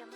Good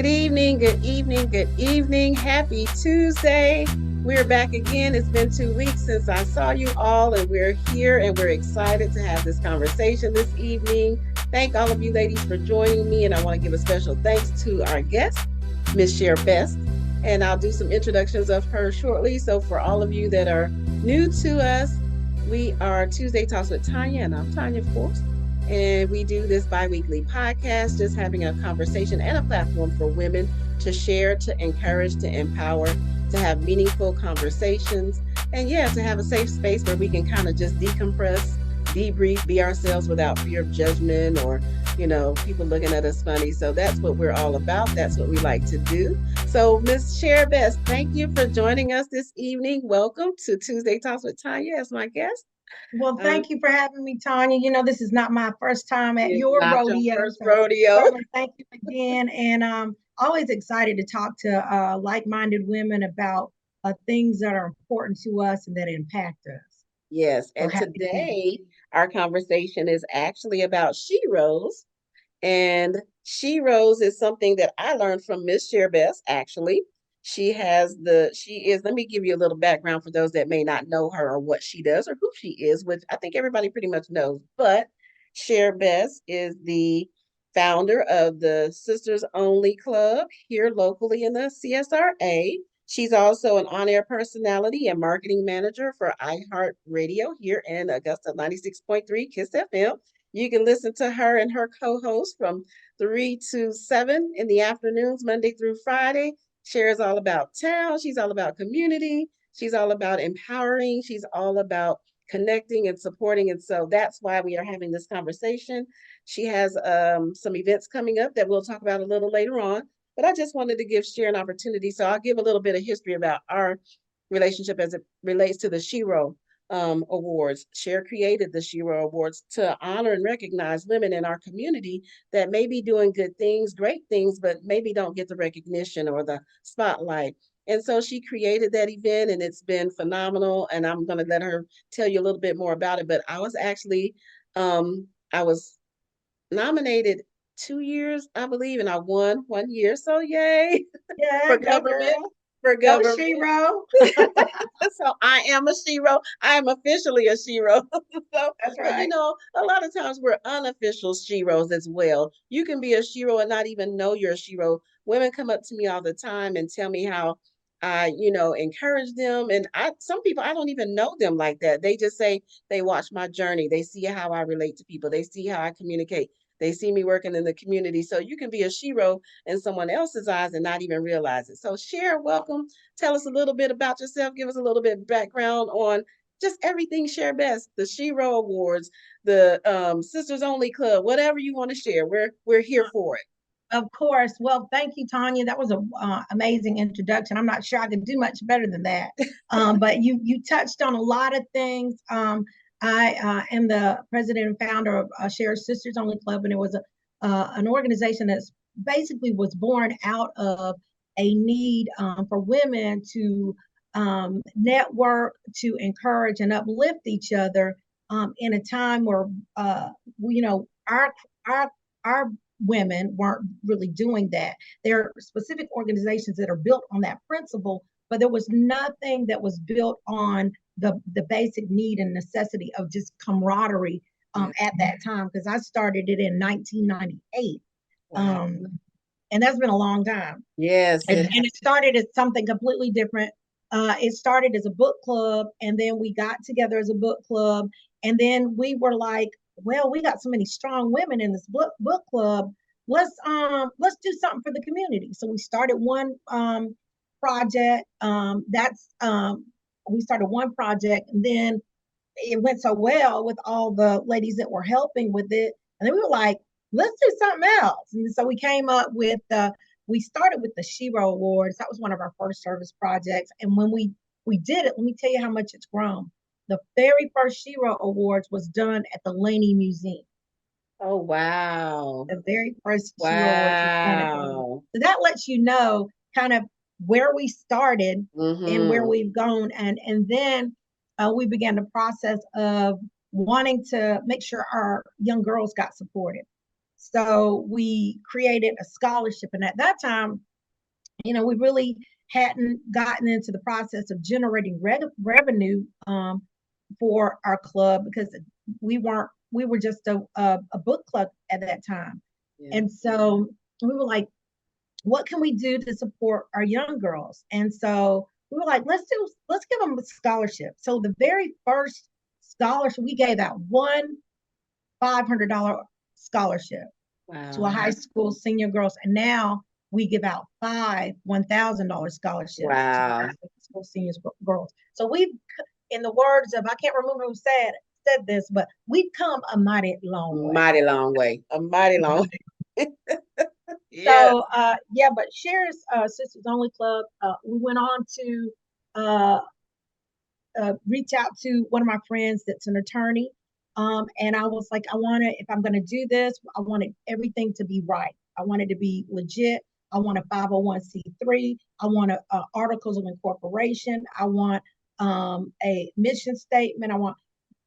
evening, good evening, good evening. Happy Tuesday. We're back again. It's been 2 weeks since I saw you all, and we're here and we're excited to have this conversation this evening. Thank all of you ladies for joining me, and I want to give a special thanks to our guest, Miss Cher Best. And I'll do some introductions of her shortly. So for all of you that are new to us, we are Tuesday Talks with Tonia, and I'm Tonia, of course. And we do this bi-weekly podcast, just having a conversation and a platform for women to share, to encourage, to empower, to have meaningful conversations. And yeah, to have a safe space where we can kind of just decompress, debrief, be ourselves without fear of judgment or, people looking at us funny. So that's what we're all about. That's what we like to do. So Miss Cher Best, thank you for joining us this evening. Welcome to Tuesday Talks with Tonia as my guest. Well, thank you for having me, Tonia. This is not my first time at your rodeo. First rodeo. Thank you again. And always excited to talk to like-minded women about things that are important to us and that impact us. Yes. And today our conversation is actually about sheroes. And sheroes is something that I learned from Miss Cher Best, actually. Let me give you a little background for those that may not know her or what she does or who she is, which I think everybody pretty much knows. But Cher Best is the founder of the Sisters Only Club here locally in the CSRA. She's also an on-air personality and marketing manager for iHeartRadio here in Augusta 96.3 KISS FM. You can listen to her and her co-host from 3 to 7 in the afternoons, Monday through Friday. Cher is all about town. She's all about community. She's all about empowering. She's all about connecting and supporting. And so that's why we are having this conversation. She has some events coming up that we'll talk about a little later on. But I just wanted to give Cher an opportunity. So I'll give a little bit of history about our relationship as it relates to the Shero Awards. Cher created the Shero Awards to honor and recognize women in our community that may be doing good things, great things, but maybe don't get the recognition or the spotlight. And so she created that event, and it's been phenomenal. And I'm going to let her tell you a little bit more about it. But I was actually, I was nominated 2 years, I believe, and I won 1 year. So yay! Yeah, for government. For government. Shero. So I am a shero. I am officially a shero. So that's right. But, a lot of times we're unofficial sheros as well. You can be a shero and not even know you're a shero. Women come up to me all the time and tell me how I, encourage them. And some people, I don't even know them like that. They just say they watch my journey. They see how I relate to people. They see how I communicate. They see me working in the community. So you can be a shero in someone else's eyes and not even realize it. So Cher, welcome. Tell us a little bit about yourself. Give us a little bit of background on just everything Cher Best, the Shero Awards, the Sisters Only Club, whatever you want to share. We're here for it. Of course. Well, thank you, Tonia. That was an amazing introduction. I'm not sure I could do much better than that. But you touched on a lot of things. I am the president and founder of Cher's Sisters Only Club, and it was an organization that's basically was born out of a need for women to network, to encourage and uplift each other in a time where our women weren't really doing that. There are specific organizations that are built on that principle, but there was nothing that was built on the basic need and necessity of just camaraderie at that time, because I started it in 1998. Wow. And that's been a long time. Yes. And it started as something completely different. It started as a book club, and then we got together as a book club, and then we were like, well, we got so many strong women in this book club. Let's do something for the community. So we started one project. We started one project, and then it went so well with all the ladies that were helping with it. And then we were like, let's do something else. And so we came up with we started with the Shero Awards. That was one of our first service projects. And when we did it, let me tell you how much it's grown. the very first Shero Awards was done at the Laney Museum. Oh, wow. The very first Shero Awards was done at the Laney. Wow. So that lets you know kind of where we started and where Mm-hmm. we've gone. And then we began the process of wanting to make sure our young girls got supported. So we created a scholarship. And at that time, we really hadn't gotten into the process of generating revenue for our club because we were just a book club at that time. Yeah. And so we were like, what can we do to support our young girls? And so we were like, let's give them a scholarship. So the very first scholarship, we gave out one $500 scholarship to a Wow. high school senior girls. And now we give out five $1,000 scholarships to our Wow. high school senior girls. So we've, in the words of, I can't remember who said this, but we've come a mighty long way. Mighty long way. A mighty long way. Yeah. So yeah, but Cher's Sisters Only Club, we went on to uh, reach out to one of my friends that's an attorney. And I was like, if I'm going to do this, I wanted everything to be right. I want it to be legit. I want a 501c3. I want articles of incorporation. I want a mission statement.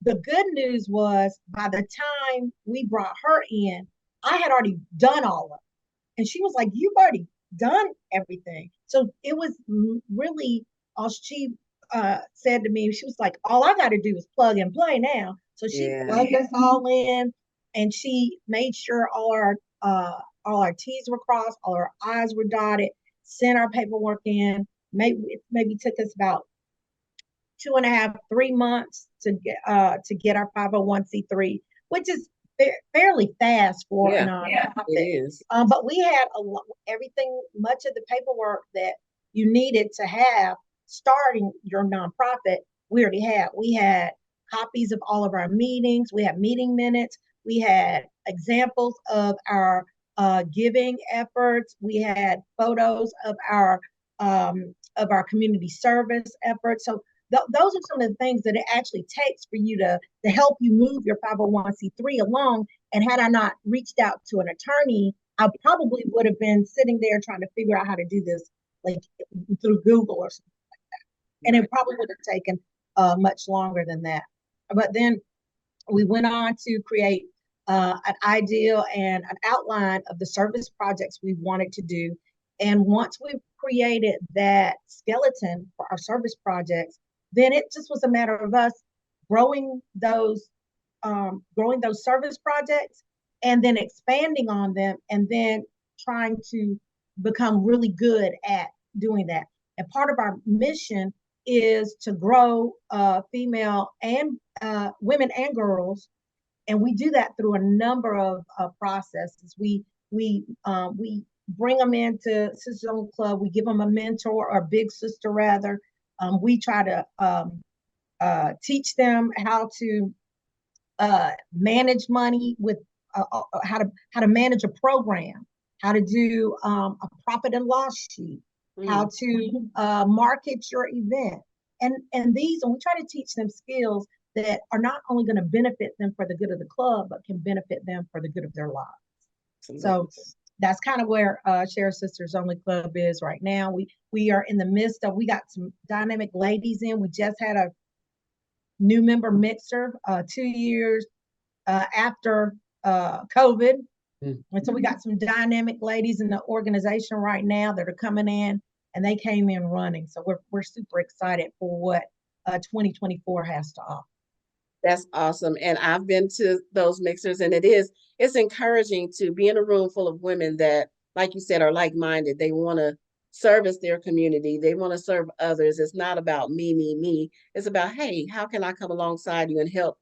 The good news was by the time we brought her in, I had already done all of it. And she was like, you've already done everything. So it was really all she said to me. She was like, all I got to do is plug and play now. So she plugged us all in, and she made sure all our T's were crossed, all our I's were dotted, sent our paperwork in. Maybe took us about 2.5, 3 months to get our 501c3, which is fairly fast for a nonprofit. It is. But we had everything, much of the paperwork that you needed to have starting your nonprofit. We already had. We had copies of all of our meetings. We had meeting minutes. We had examples of our giving efforts. We had photos of our community service efforts. So those are some of the things that it actually takes for you to help you move your 501c3 along. And had I not reached out to an attorney, I probably would have been sitting there trying to figure out how to do this like through Google or something like that. And it probably would have taken much longer than that. But then we went on to create an idea and an outline of the service projects we wanted to do. And once we created that skeleton for our service projects, then it just was a matter of us growing those service projects and then expanding on them and then trying to become really good at doing that. And part of our mission is to grow female and women and girls, and we do that through a number of processes. We bring them into Sisters Only Club. We give them a mentor or a big sister rather. We try to teach them how to manage money with how to manage a program, how to do a profit and loss sheet, how to market your event, and we try to teach them skills that are not only going to benefit them for the good of the club, but can benefit them for the good of their lives. So that's kind of where Cher's Sisters Only Club is right now. We are in the midst of, we got some dynamic ladies in. We just had a new member mixer 2 years after COVID. And so we got some dynamic ladies in the organization right now that are coming in, and they came in running. So we're super excited for what 2024 has to offer. That's awesome. And I've been to those mixers, and it's encouraging to be in a room full of women that, like you said, are like-minded. They want to service their community. They want to serve others. It's not about me, me, me. It's about, hey, how can I come alongside you and help,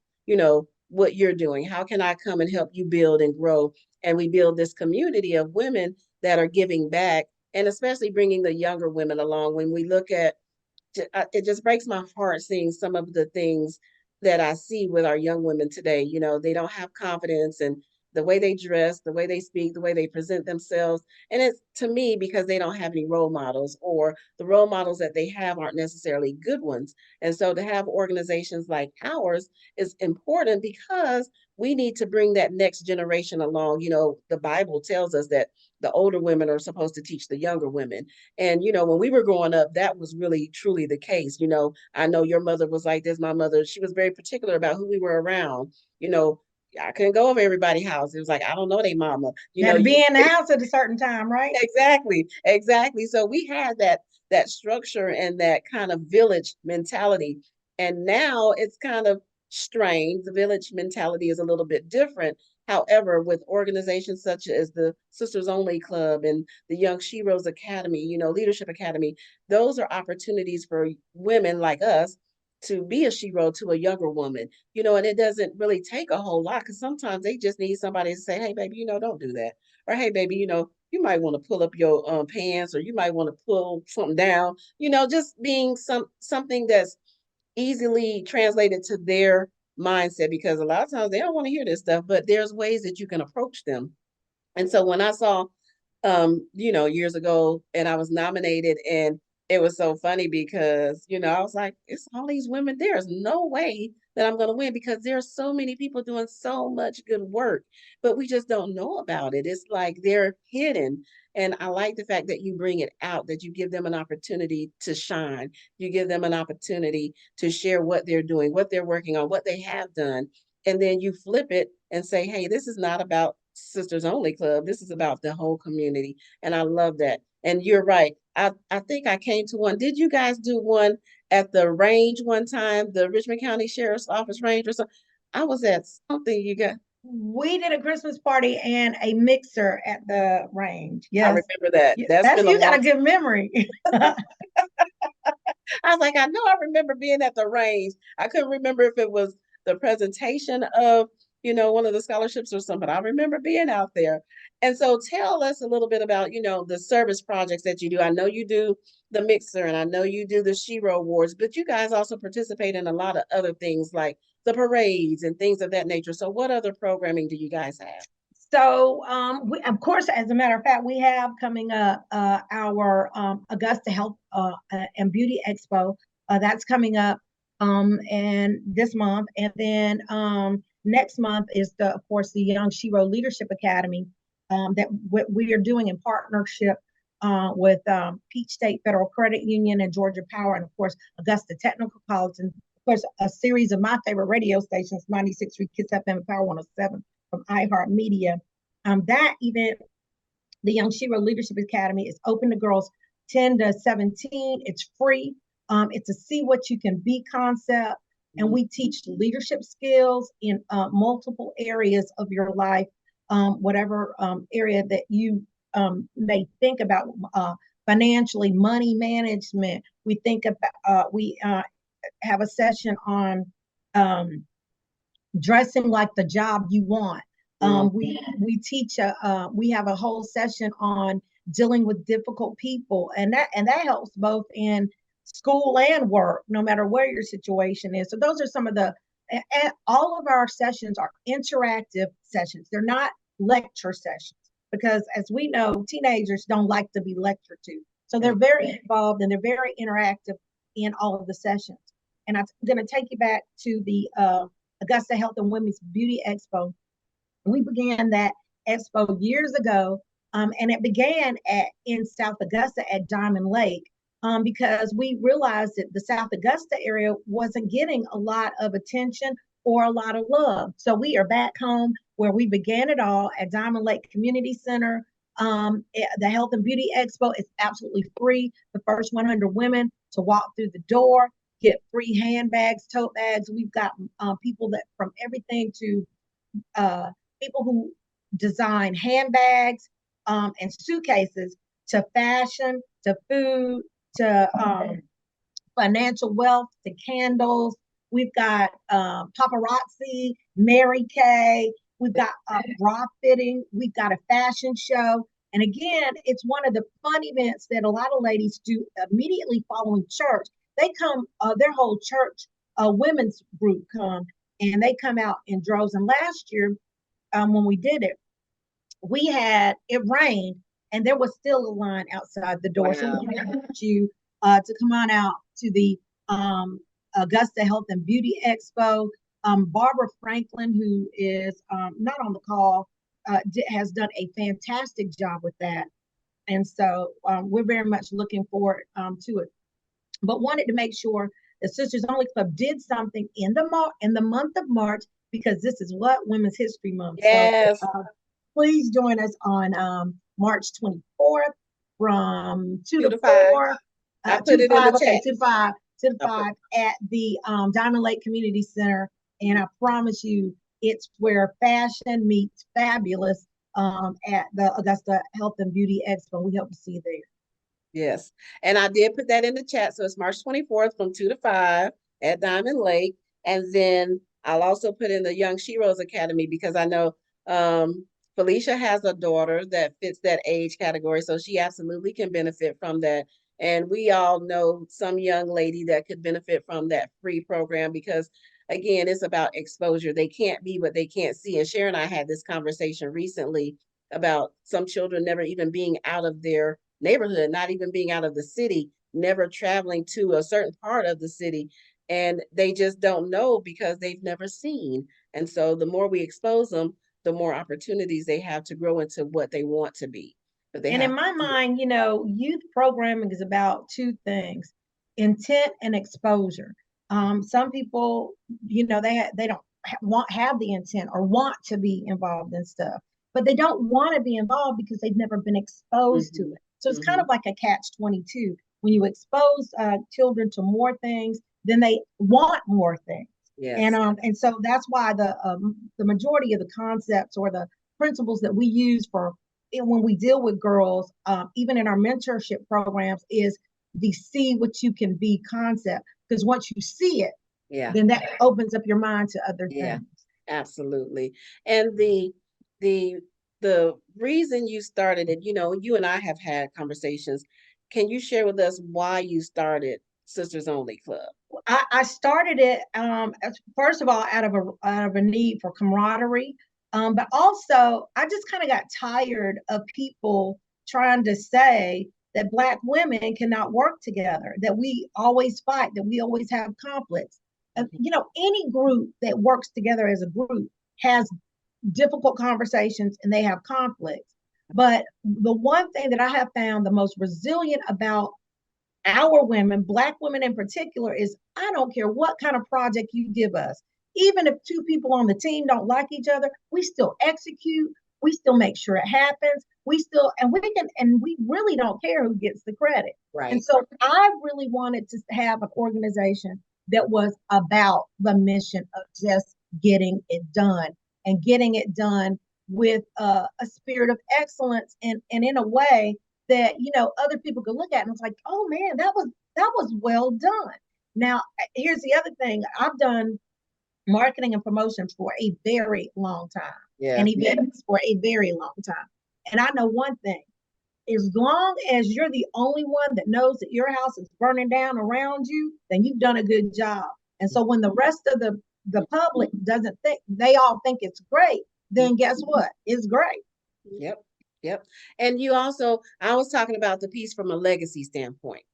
what you're doing? How can I come and help you build and grow? And we build this community of women that are giving back, and especially bringing the younger women along. When we look at, it just breaks my heart seeing some of the things that I see with our young women today. They don't have confidence, and the way they dress, the way they speak, the way they present themselves. And it's to me because they don't have any role models, or the role models that they have aren't necessarily good ones. And so to have organizations like ours is important because we need to bring that next generation along. The Bible tells us that the older women are supposed to teach the younger women. And, when we were growing up, that was really truly the case. I know your mother was like this. My mother, she was very particular about who we were around. You know, I couldn't go over everybody's house. It was like, I don't know their mama. You had to be in the house at a certain time, right? Exactly, exactly. So we had that structure and that kind of village mentality. And now it's kind of strained. The village mentality is a little bit different. However, with organizations such as the Sisters Only Club and the Young Sheroes Academy, Leadership Academy, those are opportunities for women like us to be a shero to a younger woman, and it doesn't really take a whole lot because sometimes they just need somebody to say, hey, baby, don't do that. Or, hey, baby, you might want to pull up your pants, or you might want to pull something down, just being something that's easily translated to their mindset, because a lot of times they don't want to hear this stuff, but there's ways that you can approach them. And so when I saw years ago, and I was nominated, and it was so funny because, I was like, it's all these women. There's no way that I'm going to win because there's so many people doing so much good work, but we just don't know about it. It's like they're hidden. And I like the fact that you bring it out, that you give them an opportunity to shine. You give them an opportunity to share what they're doing, what they're working on, what they have done. And then you flip it and say, hey, this is not about Sisters Only Club. This is about the whole community. And I love that. And you're right. I think I came to one. Did you guys do one at the range one time, the Richmond County Sheriff's Office range or something? I was at something you got. We did a Christmas party and a mixer at the range. I Yes. remember that. That's That's been a you got long a good memory. I was like, I know I remember being at the range. I couldn't remember if it was the presentation of, one of the scholarships or something. I remember being out there. And so tell us a little bit about, the service projects that you do. I know you do the mixer, and I know you do the Shero Awards, but you guys also participate in a lot of other things like the parades and things of that nature. So what other programming do you guys have? So, we, of course, as a matter of fact, we have coming up our Augusta Health and Beauty Expo. That's coming up and this month, and then next month is of course, the Young Shero Leadership Academy that we are doing in partnership with Peach State Federal Credit Union and Georgia Power, and of course, Augusta Technical College, and of course, a series of my favorite radio stations, 96.3 Kiss FM and Power 107 from iHeartMedia. That event, the Young Shero Leadership Academy, is open to girls 10 to 17. It's free. It's a see what you can be concept. And we teach leadership skills in multiple areas of your life, whatever area that you may think about, financially, money management. We think about, we have a session on dressing like the job you want. We teach we have a whole session on dealing with difficult people, and that helps both in school and work, no matter where your situation is. So those are some of the, all of our sessions are interactive sessions. They're not lecture sessions, because as we know, teenagers don't like to be lectured to. So they're very involved and they're very interactive in all of the sessions. And I'm going to take you back to the Augusta Health and Women's Beauty Expo. We began that expo years ago, and it began in South Augusta at Diamond Lake, because we realized that the South Augusta area wasn't getting a lot of attention or a lot of love. So we are back home where we began it all at Diamond Lake Community Center. The Health and Beauty Expo is absolutely free. The first 100 women to walk through the door get free handbags, tote bags. We've got people that from everything to people who design handbags and suitcases, to fashion, to food, to financial wealth, to candles. We've got paparazzi, Mary Kay. We've got bra fitting. We've got a fashion show. And again, it's one of the fun events that a lot of ladies do immediately following church. They come, their whole church women's group come, and they come out in droves. And last year, when we did it, it rained and there was still a line outside the door. Wow. So we encourage you to come on out to the Augusta Health and Beauty Expo. Barbara Franklin, who is not on the call, has done a fantastic job with that. And so we're very much looking forward to it. But wanted to make sure the Sisters Only Club did something in the month of March, because this is what Women's History Month. Yes. So, please join us on March 24th from 2 to 4. I put it in the chat. 2 to 5 at the Diamond Lake Community Center. And I promise you, it's where fashion meets fabulous at the Augusta Health and Beauty Expo. We hope to see you there. Yes. And I did put that in the chat. So it's March 24th from 2 to 5 at Diamond Lake. And then I'll also put in the Young Sheroes Academy, because I know Felicia has a daughter that fits that age category. So she absolutely can benefit from that. And we all know some young lady that could benefit from that free program, because again, it's about exposure. They can't be what they can't see. And Sharon and I had this conversation recently about some children never even being out of their neighborhood, not even being out of the city, never traveling to a certain part of the city. And they just don't know because they've never seen. And so the more we expose them, the more opportunities they have to grow into what they want to be. And in my mind, youth programming is about two things: intent and exposure. Some people, they don't have the intent or want to be involved in stuff, but they don't want to be involved because they've never been exposed to it. So it's kind of like a catch-22. When you expose children to more things, then they want more things. Yes. And so that's why the majority of the concepts or the principles that we use for when we deal with girls, even in our mentorship programs, is the see what you can be concept. Because once you see it, then that opens up your mind to other things. Absolutely. And the reason you started it, you and I have had conversations. Can you share with us why you started Sisters Only Club? I started it first of all out of a need for camaraderie, but also I just kind of got tired of people trying to say that Black women cannot work together, that we always fight, that we always have conflicts. Any group that works together as a group has difficult conversations and they have conflicts. But the one thing that I have found the most resilient about our women, Black women in particular, is I don't care what kind of project you give us. Even if two people on the team don't like each other, we still execute. We still make sure it happens. We really don't care who gets the credit. Right. And so I really wanted to have an organization that was about the mission of just getting it done, and getting it done with a spirit of excellence, and in a way that other people could look at and it's like, oh man, that was well done. Now, here's the other thing: I've done marketing and promotion for a very long time, and events for a very long time, and I know one thing: as long as you're the only one that knows that your house is burning down around you, then you've done a good job. And so when the rest of the public doesn't think, they all think it's great, then guess what? It's great. Yep. And I was talking about the piece from a legacy standpoint.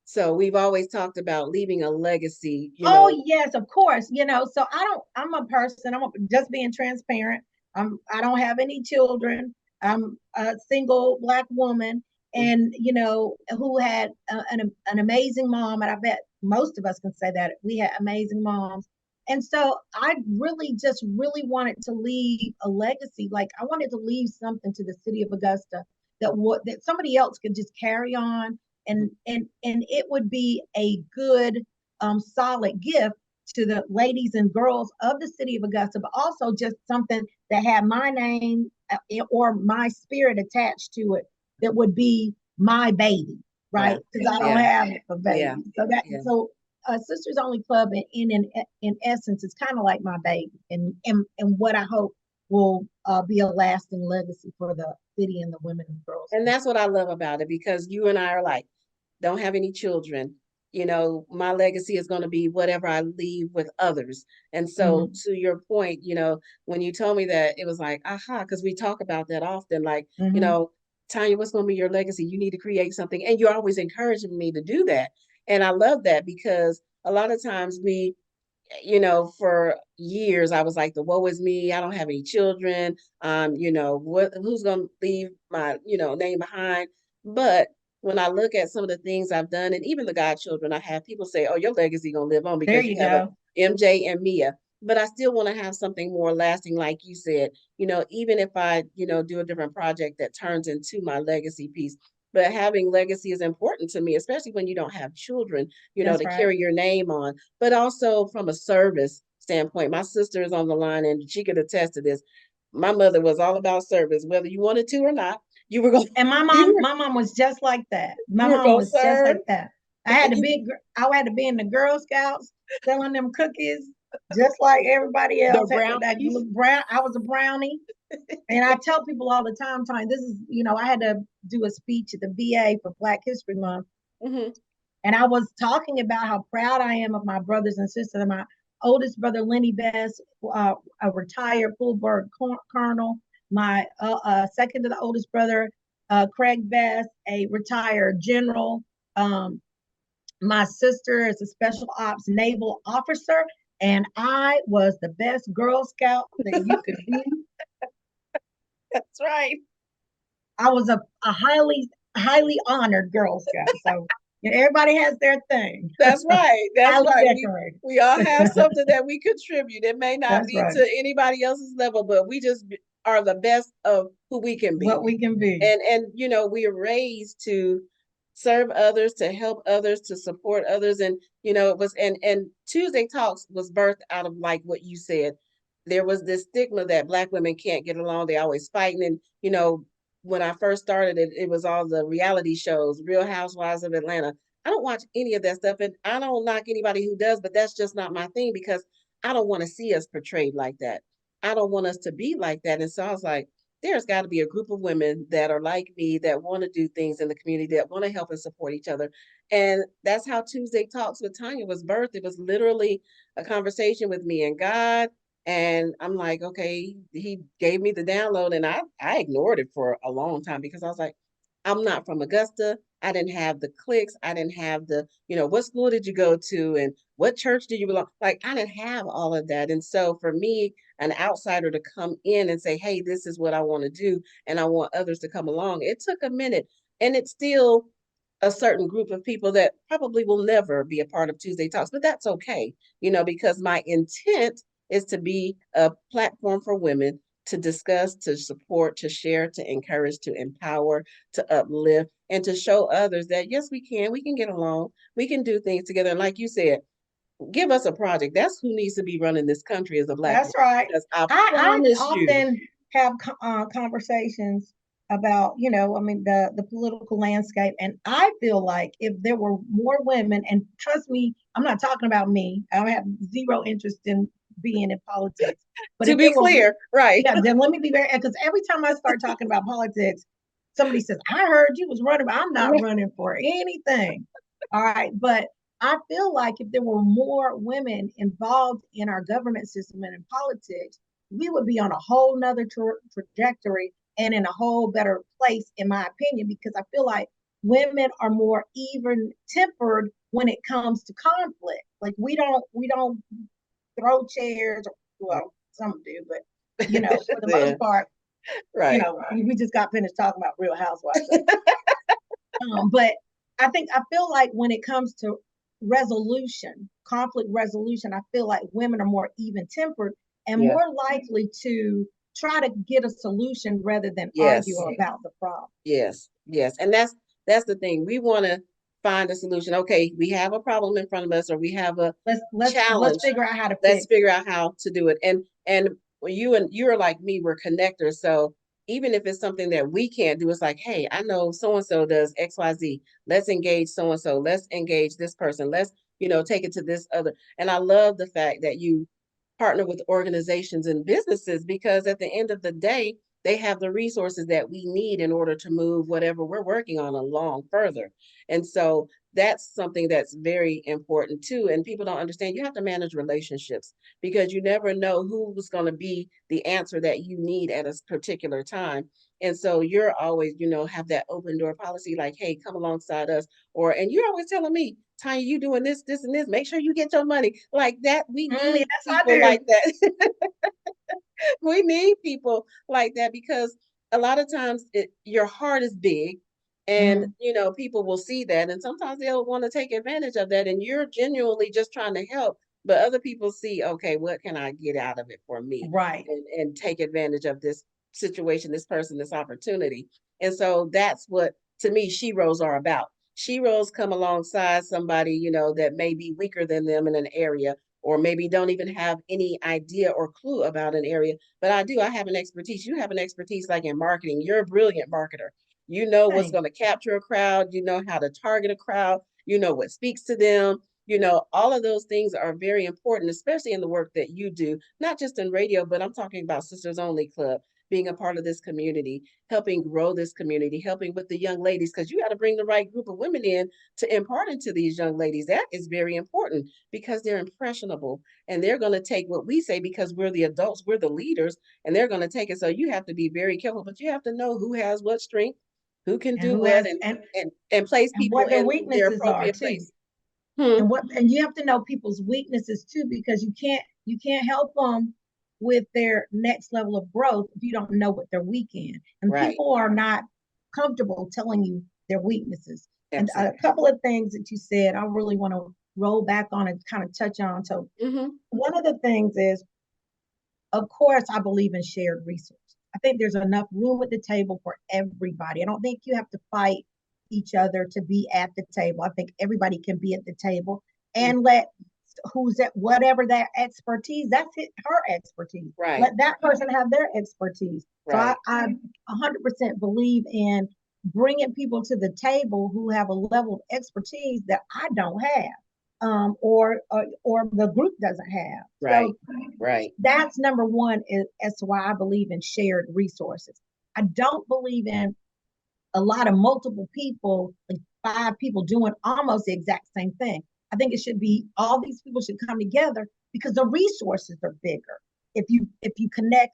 So we've always talked about leaving a legacy. Yes, of course. So I'm a person, just being transparent. I don't have any children. I'm a single Black woman, and who had an amazing mom, and I bet most of us can say that we had amazing moms. And so I really wanted to leave a legacy. Like, I wanted to leave something to the city of Augusta that somebody else could just carry on, and it would be a good solid gift to the ladies and girls of the city of Augusta, but also just something that had my name or my spirit attached to it, that would be my baby, right? Because I don't have a baby. So Sisters Only Club in essence is kind of like my baby, and what I hope will be a lasting legacy for the city and the women and girls. And that's what I love about it, because you and I are like, don't have any children. my legacy is going to be whatever I leave with others. And so Mhm. to your point, when you told me that, it was like, aha, because we talk about that often, like, Mhm. Tonia, what's going to be your legacy? You need to create something. And you're always encouraging me to do that. And I love that because a lot of times for years I was like, the woe is me. I don't have any children. Who's gonna leave my, name behind? But when I look at some of the things I've done, and even the godchildren I have, people say, oh, your legacy gonna live on There because you you have a go. MJ and Mia. But I still want to have something more lasting, like you said, even if I, do a different project that turns into my legacy piece. But having legacy is important to me, especially when you don't have children, That's to right. carry your name on, but also from a service standpoint. My sister is on the line and she could attest to this. My mother was all about service, whether you wanted to or not. You were going, And you were, my mom was just like that. My you were mom going to was just serve. like that. And you, I had to be in the Girl Scouts selling them cookies, just like everybody the else. That brownies. little brown. I was a brownie, and I tell people all the time, this is, I had to do a speech at the VA for Black History Month, Mm-hmm. and I was talking about how proud I am of my brothers and sisters. My oldest brother, Lenny Best, a retired full bird colonel. My second to the oldest brother, Craig Best, a retired general. Um, my sister is a special ops naval officer, and I was the best Girl Scout that you could be. That's right. I was a highly honored Girl Scout. So everybody has their thing. That's right. That's Highly right. decorated. We all have something that we contribute. It may not That's be right. to anybody else's level, but we just are the best of who we can be. What we can be. And we are raised to serve others, to help others, to support others. And it was and Tuesday Talks was birthed out of, like what you said. There was this stigma that Black women can't get along, they always fighting. And when I first started it was all the reality shows, Real Housewives of Atlanta. I don't watch any of that stuff, and I don't knock anybody who does, but that's just not my thing, because I don't want to see us portrayed like that. I don't want us to be like that. And so I was like, there's got to be a group of women that are like me, that want to do things in the community, that want to help and support each other. And that's how Tuesday Talks with Tonia was birthed. It was literally a conversation with me and God. And I'm like, okay, he gave me the download, and I ignored it for a long time because I was like, I'm not from Augusta. I didn't have the clicks. I didn't have the, what school did you go to and what church do you belong? Like, I didn't have all of that. And so for me, an outsider to come in and say, hey, this is what I want to do, and I want others to come along, it took a minute. And it's still a certain group of people that probably will never be a part of Tuesday Talks, but that's okay, because my intent is to be a platform for women to discuss, to support, to share, to encourage, to empower, to uplift, and to show others that yes, we can get along, we can do things together. And like you said, give us a project. That's who needs to be running this country, as a Black That's woman. right. Because I I promise you, often have conversations about, I mean, the political landscape. And I feel like if there were more women, and trust me, I'm not talking about me, I have zero interest in being in politics. But to if be there were, clear, right? yeah, then let me be very, because every time I start talking about politics, somebody says, I heard you was running, but I'm not running for anything. All right. But I feel like if there were more women involved in our government system and in politics, we would be on a whole nother trajectory and in a whole better place, in my opinion, because I feel like women are more even tempered when it comes to conflict. Like we don't throw chairs, or, well, some do, but for the Yeah, most part, right. we just got finished talking about Real Housewives. But I feel like when it comes to conflict resolution, I feel like women are more even tempered and Yeah. more likely to try to get a solution rather than Yes. argue about the problem. Yes. Yes. And that's the thing. We want to find a solution. Okay, we have a problem in front of us, or we have a Let's challenge. figure out how to Let's fix. figure out how to do it. And you're like me, we're connectors. So even if it's something that we can't do, it's like, hey, I know so and so does XYZ. Let's engage so and so. Let's engage this person. Let's, take it to this other. And I love the fact that you partner with organizations and businesses, because at the end of the day, they have the resources that we need in order to move whatever we're working on along further. And so that's something that's very important too. And people don't understand you have to manage relationships because you never know who's going to be the answer that you need at a particular time. And so you're always, have that open door policy, like, hey, come alongside us. And you're always telling me, Tanya, you doing this, this, and this. Make sure you get your money like that. We need Yes, I people do. like that. We need people like that because a lot of times your heart is big and Mm, people will see that and sometimes they'll want to take advantage of that and you're genuinely just trying to help, but other people see, okay, what can I get out of it for me right. and take advantage of this situation, this person, this opportunity. And so that's what, to me, sheroes are about. Sheroes come alongside somebody that may be weaker than them in an area or maybe don't even have any idea or clue about an area. But I have an expertise. You have an expertise like in marketing. You're a brilliant marketer. You know what's Thanks. going to capture a crowd. You know how to target a crowd. You know what speaks to them. All of those things are very important, especially in the work that you do, not just in radio, but I'm talking about Sisters Only Club, being a part of this community, helping grow this community, helping with the young ladies, because you got to bring the right group of women in to impart into these young ladies. That is very important because they're impressionable and they're going to take what we say because we're the adults, we're the leaders, and they're going to take it. So you have to be very careful, but you have to know who has what strength, who can And do who what, has and place and people what their in their weaknesses are appropriate too. place. Hmm. And you have to know people's weaknesses too, because you can't help them with their next level of growth if you don't know what they're weak in. And Right. people are not comfortable telling you their weaknesses. And a Absolutely. couple of things that you said, I really want to roll back on and kind of touch on. So Mm-hmm. one of the things is, of course, I believe in shared resources. I think there's enough room at the table for everybody. I don't think you have to fight each other to be at the table. I think everybody can be at the table and let who's at whatever their expertise, that's her expertise. Right. Let that person have their expertise. So I, Right. I 100% believe in bringing people to the table who have a level of expertise that I don't have, or the group doesn't have. Right. So Right. that's number one as to why I believe in shared resources. I don't believe in a lot of multiple people, like 5 people doing almost the exact same thing. I think it should be all these people should come together because the resources are bigger. If you connect,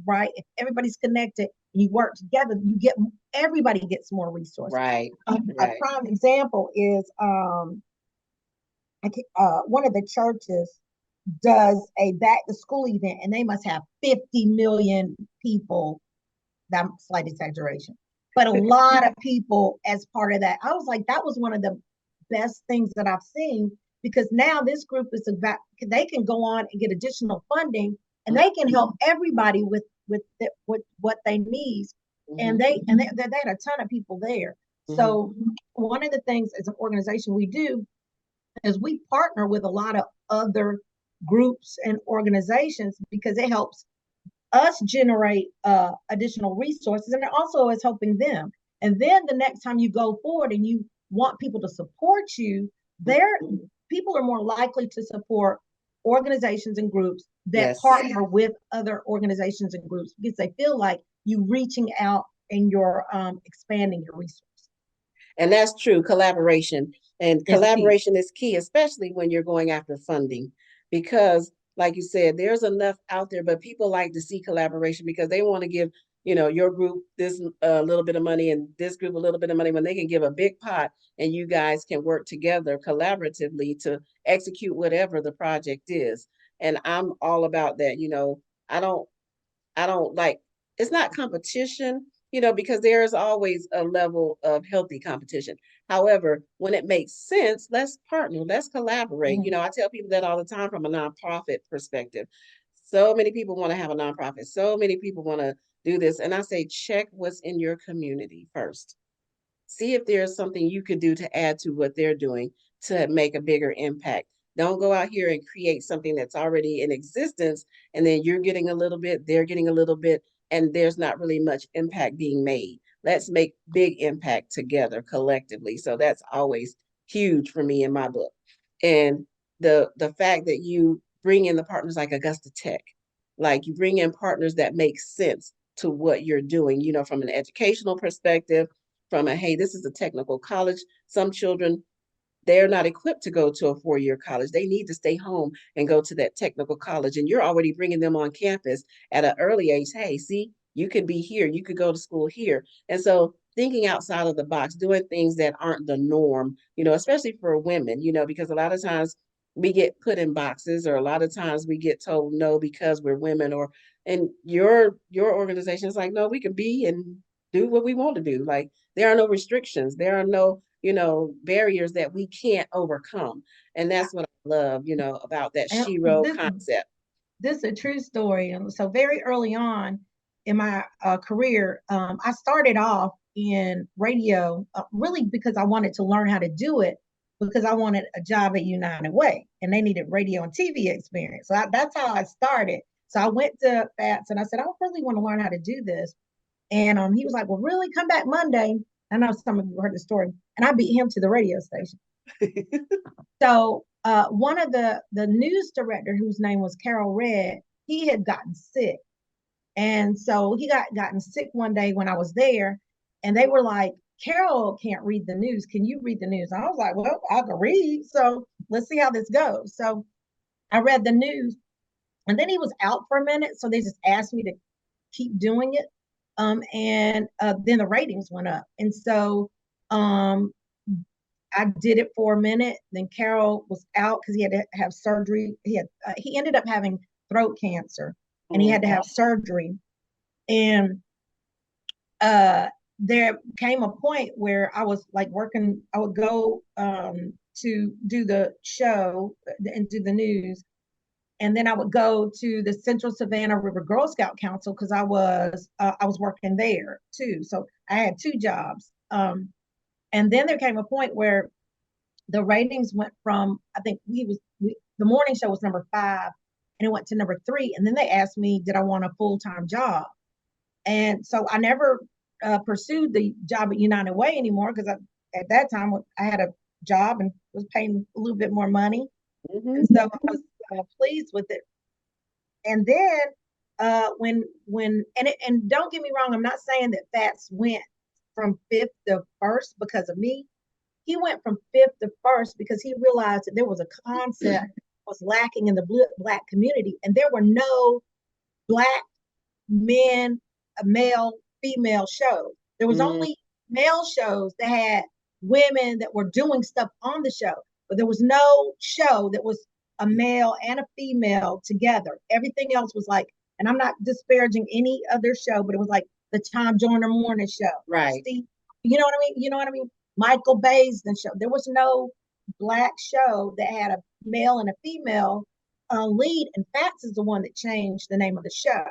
right, if everybody's connected and you work together, everybody gets more resources. Right. A Right. prime example is one of the churches does a back to school event and they must have 50 million people. That's slight exaggeration, but a lot of people as part of that. I was like, that was one of the best things that I've seen because now this group is about, they can go on and get additional funding and they can help everybody with what they need. And Mm-hmm. they had a ton of people there. Mm-hmm. So one of the things as an organization we do is we partner with a lot of other groups and organizations because it helps us generate additional resources and it also is helping them. And then the next time you go forward and you want people to support you, there people are more likely to support organizations and groups that Yes. partner with other organizations and groups because they feel like you reaching out and you're expanding your resources. And that's true. Collaboration and It's key. collaboration is key, especially when you're going after funding, because like you said, there's enough out there, but people like to see collaboration because they want to give, your group this little bit of money and this group a little bit of money when they can give a big pot and you guys can work together collaboratively to execute whatever the project is. And I'm all about that. I don't I don't like, it's not competition, because there is always a level of healthy competition. However, when it makes sense, let's partner, let's collaborate. Mm-hmm. I tell people that all the time from a nonprofit perspective. So many people want to have a nonprofit. So many people want to do this. And I say, check what's in your community first. See if there's something you could do to add to what they're doing to make a bigger impact. Don't go out here and create something that's already in existence and then you're getting a little bit, they're getting a little bit, and there's not really much impact being made. Let's make big impact together collectively. So that's always huge for me in my book. And the fact that you bring in the partners like Augusta Tech, like you bring in partners that make sense to what you're doing, from an educational perspective, from a, hey, this is a technical college. Some children they're not equipped to go to a 4-year college. They need to stay home and go to that technical college. And you're already bringing them on campus at an early age. Hey, see, you could be here. You could go to school here. And so thinking outside of the box, doing things that aren't the norm, especially for women, because a lot of times we get put in boxes, or a lot of times we get told no because we're women, or and your organization is like, no, we can be and do what we want to do. Like, there are no restrictions. There are no, barriers that we can't overcome. And that's what I love, about that And shero concept. this is a true story. And so very early on in my career, I started off in radio really because I wanted to learn how to do it, because I wanted a job at United Way and they needed radio and TV experience. So that's how I started. So I went to Fats and I said, I really want to learn how to do this. And he was like, well, really? Come back Monday. I know some of you heard the story. And I beat him to the radio station. So one of the news director, whose name was Carol Red, he had gotten sick. And so he gotten sick one day when I was there. And they were like, Carol can't read the news. Can you read the news? And I was like, well, I can read. So let's see how this goes. So I read the news. And then he was out for a minute. So they just asked me to keep doing it. And then the ratings went up. And so I did it for a minute. Then Carol was out because he had to have surgery. He ended up having throat cancer, and he had to have surgery. And there came a point where I was like working. I would go to do the show and do the news, and then I would go to the Central Savannah River Girl Scout Council because I was working there too. So I had two jobs. And then there came a point where the ratings went from, I think the morning show was number 5, and it went to number 3. And then they asked me, did I want a full-time job? And so I never pursued the job at United Way anymore, because at that time I had a job and was paying a little bit more money. Mm-hmm. And so I was pleased with it. And then and don't get me wrong, I'm not saying that Fats went from 5th to 1st because of me. He went from 5th to 1st because he realized that there was a concept was lacking in the Black community, and there were no Black men, male, female shows. There was only male shows that had women that were doing stuff on the show, but there was no show that was a male and a female together. Everything else was like, and I'm not disparaging any other show, but it was like the Tom Joyner Morning Show. Right. Steve, you know what I mean? Michael Baisden show. There was no Black show that had a male and a female lead, and Fats is the one that changed the name of the show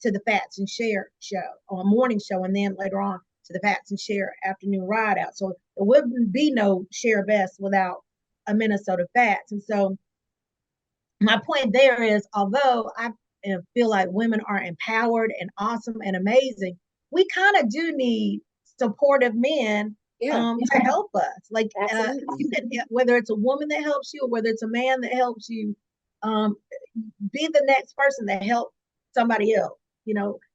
to the Fats and Share show, or a morning show, and then later on to the Fats and Share afternoon ride out. So there wouldn't be no Share Best without a Minnesota Fats. And so my point there is, although I feel like women are empowered and awesome and amazing, we kind of do need supportive men to help us. Like whether it's a woman that helps you or whether it's a man that helps you, be the next person that helps somebody else,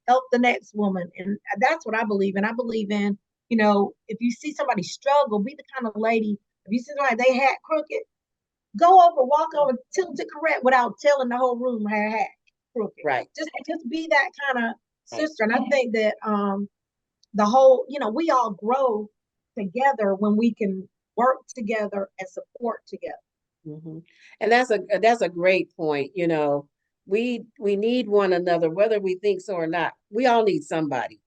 help the next woman. And that's what I believe in. I believe in, if you see somebody struggle, be the kind of lady, if you see somebody, they hat crooked, walk over, tilt it correct without telling the whole room her hat crooked. Right. Just be that kind of sister. And I think that the whole, we all grow together when we can work together and support together. Mm-hmm. And that's a great point. We need one another, whether we think so or not. We all need somebody.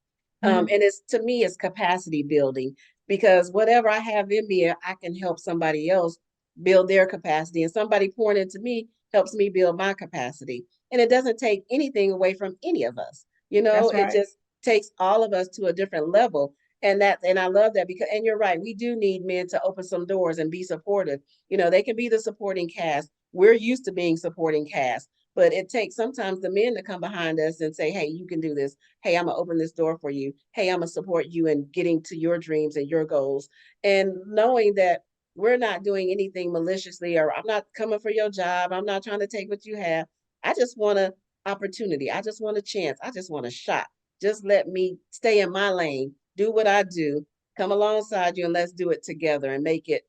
And to me, it's capacity building, because whatever I have in me, I can help somebody else build their capacity, and somebody pouring into me helps me build my capacity. And it doesn't take anything away from any of us. It just takes all of us to a different level. And I love that, because, and you're right, we do need men to open some doors and be supportive. They can be the supporting cast. We're used to being supporting cast, but it takes sometimes the men to come behind us and say, hey, you can do this. Hey, I'm gonna open this door for you. Hey, I'm gonna support you in getting to your dreams and your goals. And knowing that we're not doing anything maliciously, or I'm not coming for your job. I'm not trying to take what you have. I just want an opportunity. I just want a chance. I just want a shot. Just let me stay in my lane, do what I do, come alongside you and let's do it together and make it,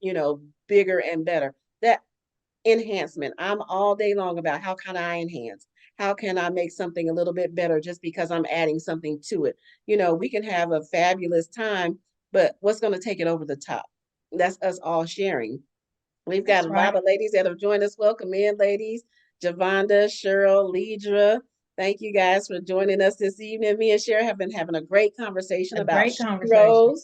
bigger and better. That enhancement. I'm all day long about how can I enhance? How can I make something a little bit better just because I'm adding something to it? We can have a fabulous time, but what's going to take it over the top? That's us all sharing. We've got That's a right. lot of ladies that have joined us. Welcome in, ladies. Javonda, Cheryl, Ledra. Thank you guys for joining us this evening. Me and Cheryl have been having a great conversation A about great conversation. sheroes.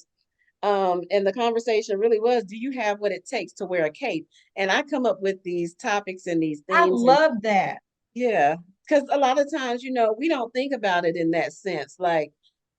And the conversation really was, do you have what it takes to wear a cape? And I come up with these topics and these I themes. And love that. yeah, because a lot of times, we don't think about it in that sense. Like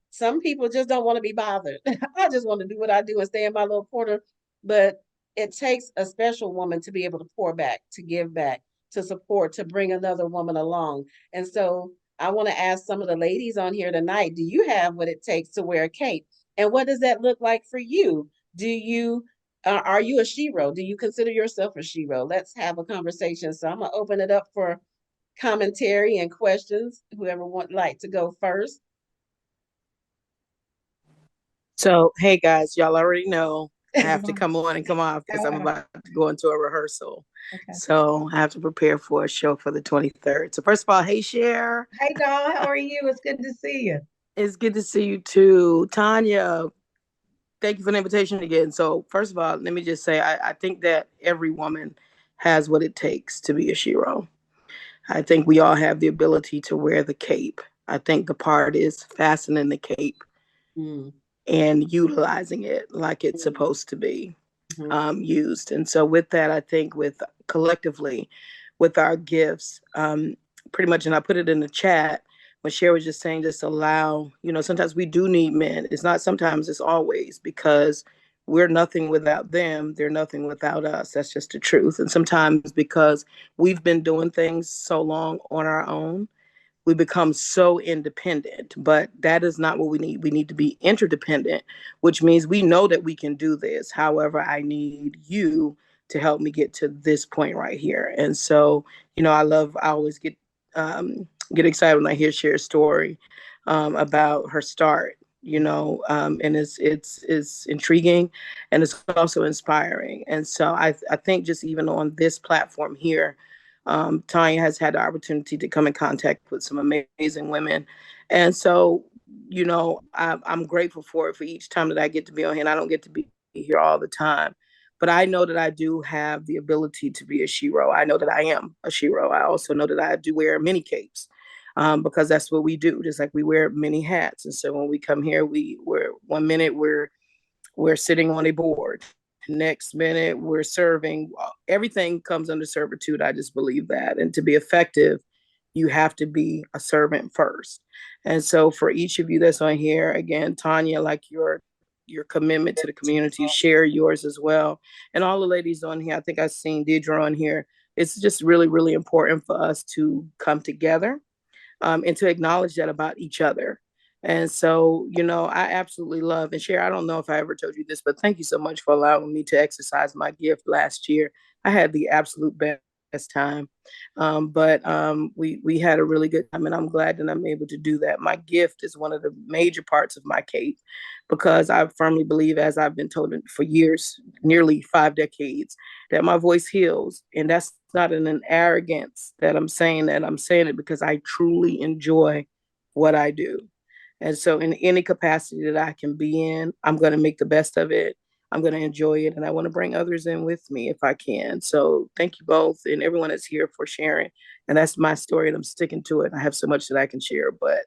some people just don't want to be bothered. I just want to do what I do and stay in my little corner. But it takes a special woman to be able to pour back, to give back, to support, to bring another woman along. And so I want to ask some of the ladies on here tonight, do you have what it takes to wear a cape? And what does that look like for you? Do you are you a shero? Do you consider yourself a shero? Let's have a conversation. So I'm gonna open it up for commentary and questions. Whoever would like to go first. So, hey guys, y'all already know I have to come on and come off because I'm about to go into a rehearsal. Okay. So I have to prepare for a show for the 23rd. So first of all, hey Cher. Hey doll, how are you? It's good to see you. It's good to see you too. Tonia, thank you for the invitation again. So first of all, let me just say I think that every woman has what it takes to be a shero. I think we all have the ability to wear the cape. I think the part is fastening the cape and utilizing it like it's supposed to be used. And so with that, I think with collectively, with our gifts, pretty much, and I put it in the chat, when Cher was just saying, just allow, sometimes we do need men. It's not sometimes, it's always, because we're nothing without them. They're nothing without us. That's just the truth. And sometimes because we've been doing things so long on our own, we become so independent, but that is not what we need. We need to be interdependent, which means we know that we can do this. However, I need you to help me get to this point right here. And so, I always get excited when I hear Cher's story about her start, and it's intriguing and it's also inspiring. And so I think just even on this platform here, Tonia has had the opportunity to come in contact with some amazing women. And so, I'm grateful for it for each time that I get to be on here. And I don't get to be here all the time. But I know that I do have the ability to be a shero. I know that I am a shero. I also know that I do wear many capes because that's what we do. Just like we wear many hats. And so when we come here, we're 1 minute we're sitting on a board. Next minute, we're serving. Everything comes under servitude. I just believe that. And to be effective, you have to be a servant first. And so for each of you that's on here, again, Tonia, like your commitment to the community, share yours as well. And all the ladies on here, I think I've seen Deidre on here. It's just really, really important for us to come together and to acknowledge that about each other. And so, I absolutely love and share. I don't know if I ever told you this, but thank you so much for allowing me to exercise my gift last year. I had the absolute best time. We had a really good time, and I'm glad that I'm able to do that. My gift is one of the major parts of my cape because I firmly believe, as I've been told for years, nearly 5 decades, that my voice heals. And that's not an arrogance that I'm saying that. I'm saying it because I truly enjoy what I do. And so in any capacity that I can be in, I'm going to make the best of it. I'm going to enjoy it. And I want to bring others in with me if I can. So thank you both and everyone that's here for sharing. And that's my story and I'm sticking to it. I have so much that I can share, but.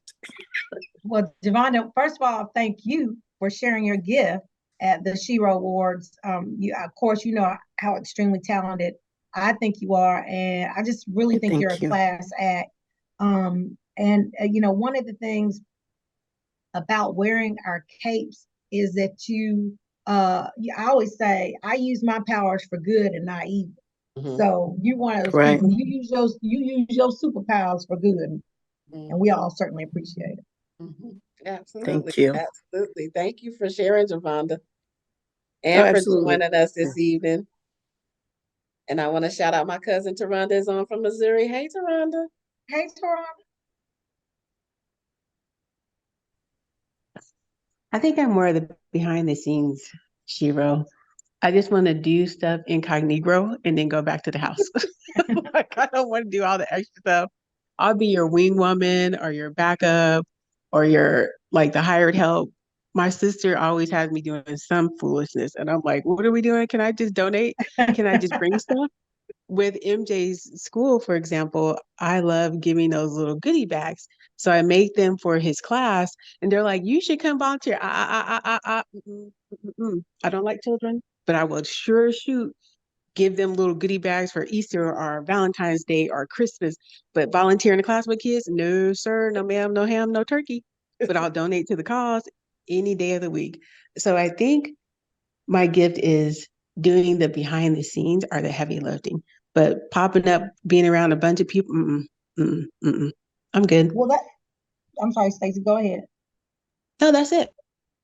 Well, Javonda, first of all, thank you for sharing your gift at the Shero Awards. Of course, you know how extremely talented I think you are. And I just really think you're a class act. One of the things about wearing our capes is that I always say I use my powers for good and not evil. So you one of those people, you use your superpowers for good, and we all certainly appreciate it. Absolutely. Thank you. Absolutely. Thank you for sharing, Javonda, and for joining us this evening. And I want to shout out my cousin Taronda is on from Missouri. Hey, Taronda. Hey, Taronda. I think I'm more of the behind the scenes Shiro. I just want to do stuff incognito and then go back to the house. Like, I don't want to do all the extra stuff. I'll be your wing woman or your backup or your like the hired help. My sister always has me doing some foolishness, and I'm like, "What are we doing? Can I just donate? Can I just bring stuff?" With MJ's school, for example, I love giving those little goodie bags. So I make them for his class, and they're like, "You should come volunteer." I don't like children, but I will sure shoot give them little goodie bags for Easter or Valentine's Day or Christmas. But volunteer in the class with kids, no sir, no ma'am, no ham, no turkey. But I'll donate to the cause any day of the week. So I think my gift is doing the behind the scenes or the heavy lifting. But popping up, being around a bunch of people, I'm good. Well, I'm sorry, Stacey, go ahead. No, that's it.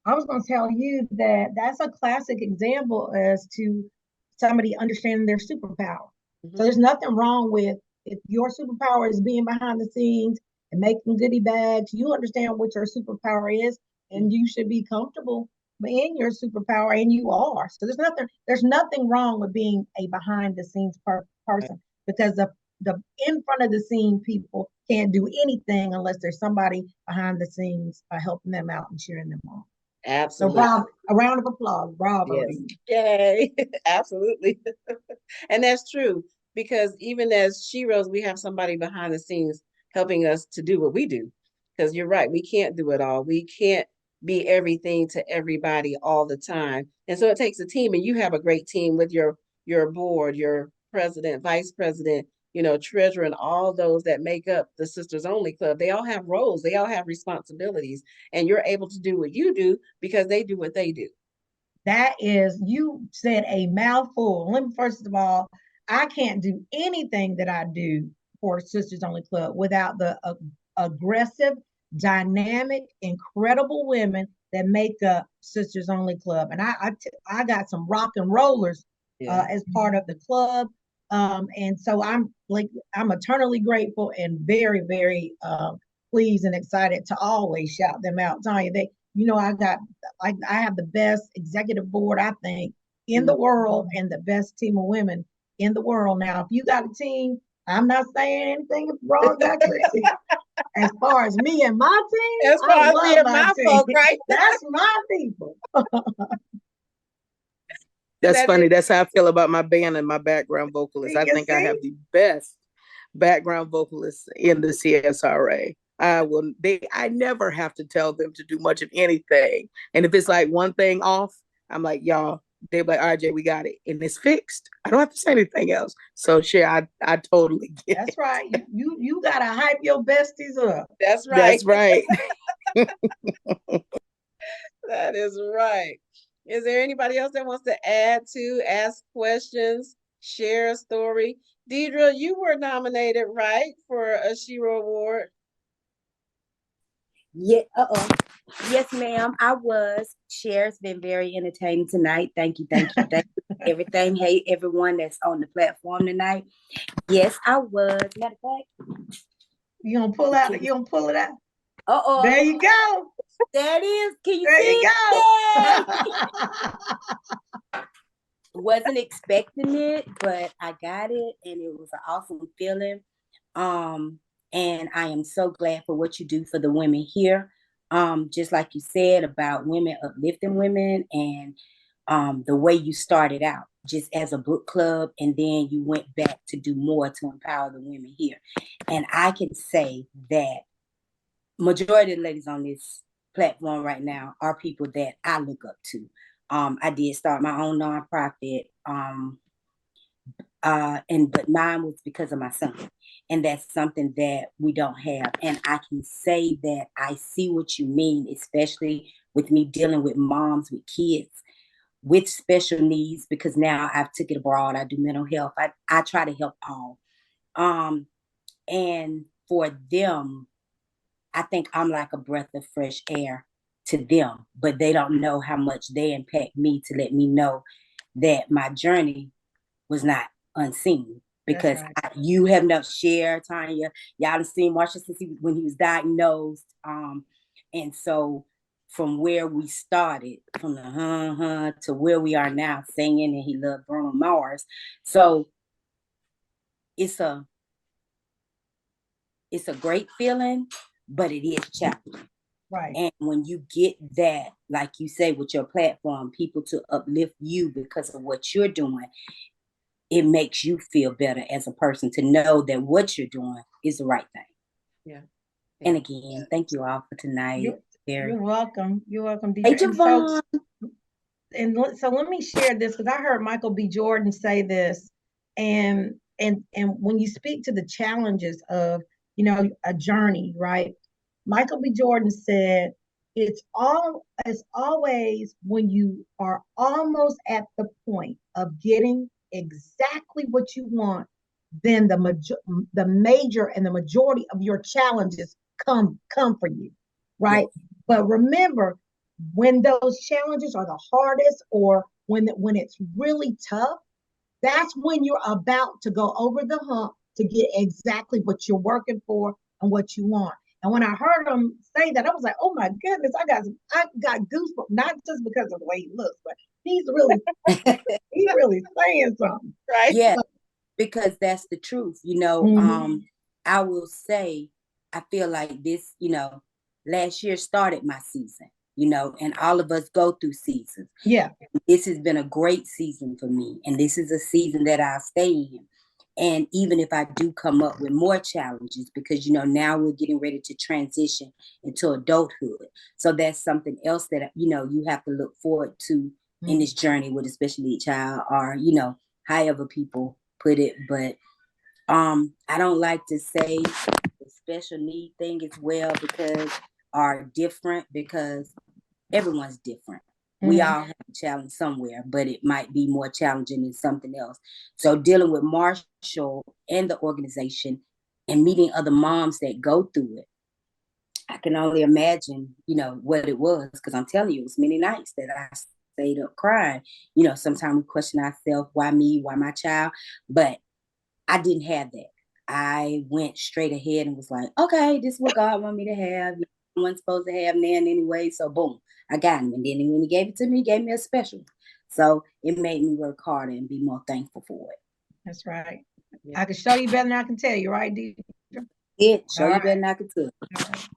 I was going to tell you that that's a classic example as to somebody understanding their superpower. So there's nothing wrong with if your superpower is being behind the scenes and making goodie bags, you understand what your superpower is, and you should be comfortable in your superpower, and you are. So there's nothing wrong with being a behind the scenes person, because the in front of the scene people can't do anything unless there's somebody behind the scenes helping them out and cheering them on. Absolutely. So a round of applause. Bravo. Yes. Yay. Absolutely. And that's true, because even as sheroes, we have somebody behind the scenes helping us to do what we do. Because you're right, we can't do it all. We can't be everything to everybody all the time. And so it takes a team, and you have a great team with your board, your president, vice president, treasurer, and all those that make up the Sisters Only Club. They all have roles, they all have responsibilities, and you're able to do what you do because they do what they do. You said a mouthful. Let me, first of all, I can't do anything that I do for Sisters Only Club without the aggressive, dynamic, incredible women that make up Sisters Only Club. And I got some rock and rollers as part of the club. And so I'm eternally grateful and very, very pleased and excited to always shout them out. Tonia, I have the best executive board, I think, in the world, and the best team of women in the world. Now, if you got a team, I'm not saying anything wrong about your team. As far as me and my team, as far as me and my folk, right? That's my people. That's funny. That's how I feel about my band and my background vocalist. I think I have the best background vocalists in the CSRA. I never have to tell them to do much of anything. And if it's like one thing off, I'm like, y'all, they're like, all right, Jay, we got it. And it's fixed. I don't have to say anything else. So I totally get That's it. Right. You gotta hype your besties up. That's right. That's right. That is right. Is there anybody else that wants to ask questions, share a story? Deidre, you were nominated, right, for a Shiro Award? Yeah. Yes, ma'am. I was. Cher's been very entertaining tonight. Thank you. Thank you. Thank you. Everything. Hey, everyone that's on the platform tonight. Yes, I was. Matter of fact, you gonna pull out? You gonna pull it out? There you go. There it is. Can you there see it? Go. Wasn't expecting it, but I got it, and it was an awesome feeling. And I am so glad for what you do for the women here. Just like you said about women, uplifting women, and the way you started out just as a book club, and then you went back to do more to empower the women here. And I can say that majority of the ladies on this platform right now are people that I look up to. I did start my own nonprofit, but mine was because of my son. And that's something that we don't have. And I can say that I see what you mean, especially with me dealing with moms with kids with special needs, because now I've took it abroad. I do mental health. I try to help all. And for them, I think I'm like a breath of fresh air to them, but they don't know how much they impact me to let me know that my journey was not unseen. Because right. You have not shared, Tonia. Y'all have seen Marshall since when he was diagnosed. And so from where we started, from the to where we are now, singing and he loved Bruno Mars. So it's a great feeling, but it is challenging. Right. And when you get that, like you say, with your platform, people to uplift you because of what you're doing, it makes you feel better as a person to know that what you're doing is the right thing. Yeah. And again, thank you all for tonight. You're welcome. You're welcome, DJ. Hey, Javon. So let me share this, because I heard Michael B. Jordan say this, and when you speak to the challenges of, you know, a journey, right? Michael B. Jordan said, it's always when you are almost at the point of getting exactly what you want, then the major and the majority of your challenges come for you, right? Yeah. But remember, when those challenges are the hardest, or when it's really tough, that's when you're about to go over the hump to get exactly what you're working for and what you want. And when I heard him say that, I was like, oh my goodness, I got goosebumps, not just because of the way he looks, but he's really saying something. Right? Yeah, because that's the truth. You know, mm-hmm. I will say, I feel like this, you know, last year started my season, you know, and all of us go through seasons. Yeah. This has been a great season for me. And this is a season that I'll stay in. And even if I do come up with more challenges, because, you know, now we're getting ready to transition into adulthood. So that's something else that, you know, you have to look forward to in this journey with a special needs child, or, you know, however people put it. But I don't like to say the special need thing as well, because are different, because everyone's different. We all have a challenge somewhere, but it might be more challenging than something else. So dealing with Marshall and the organization and meeting other moms that go through it, I can only imagine, you know, what it was, because I'm telling you, it was many nights that I stayed up crying. You know, sometimes we question ourselves, why me, why my child? But I didn't have that. I went straight ahead and was like, okay, this is what God want me to have. I wasn't supposed to have Nan anyway, so boom, I got him. And then when he gave it to me, he gave me a special. So it made me work harder and be more thankful for it. That's right. Yeah. I can show you better than I can tell you, right, Deidre? Yeah, show you better than I can tell. Right.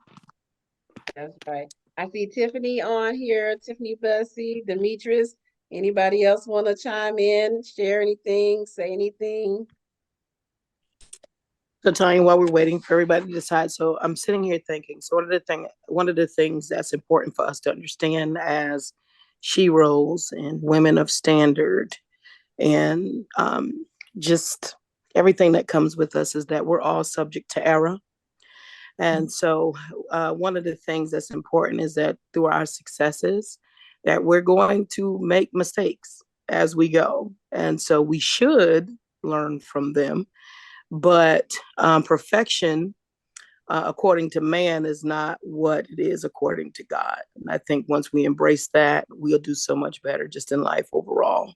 That's right. I see Tiffany on here, Tiffany Bussey, Demetrius. Anybody else want to chime in, share anything, say anything? So Tonia, while we're waiting for everybody to decide, so I'm sitting here thinking, so one of the things that's important for us to understand as she-rolls and women of standard, and just everything that comes with us, is that we're all subject to error. And so one of the things that's important is that through our successes, that we're going to make mistakes as we go. And so we should learn from them. But perfection, according to man, is not what it is according to God. And I think once we embrace that, we'll do so much better just in life overall.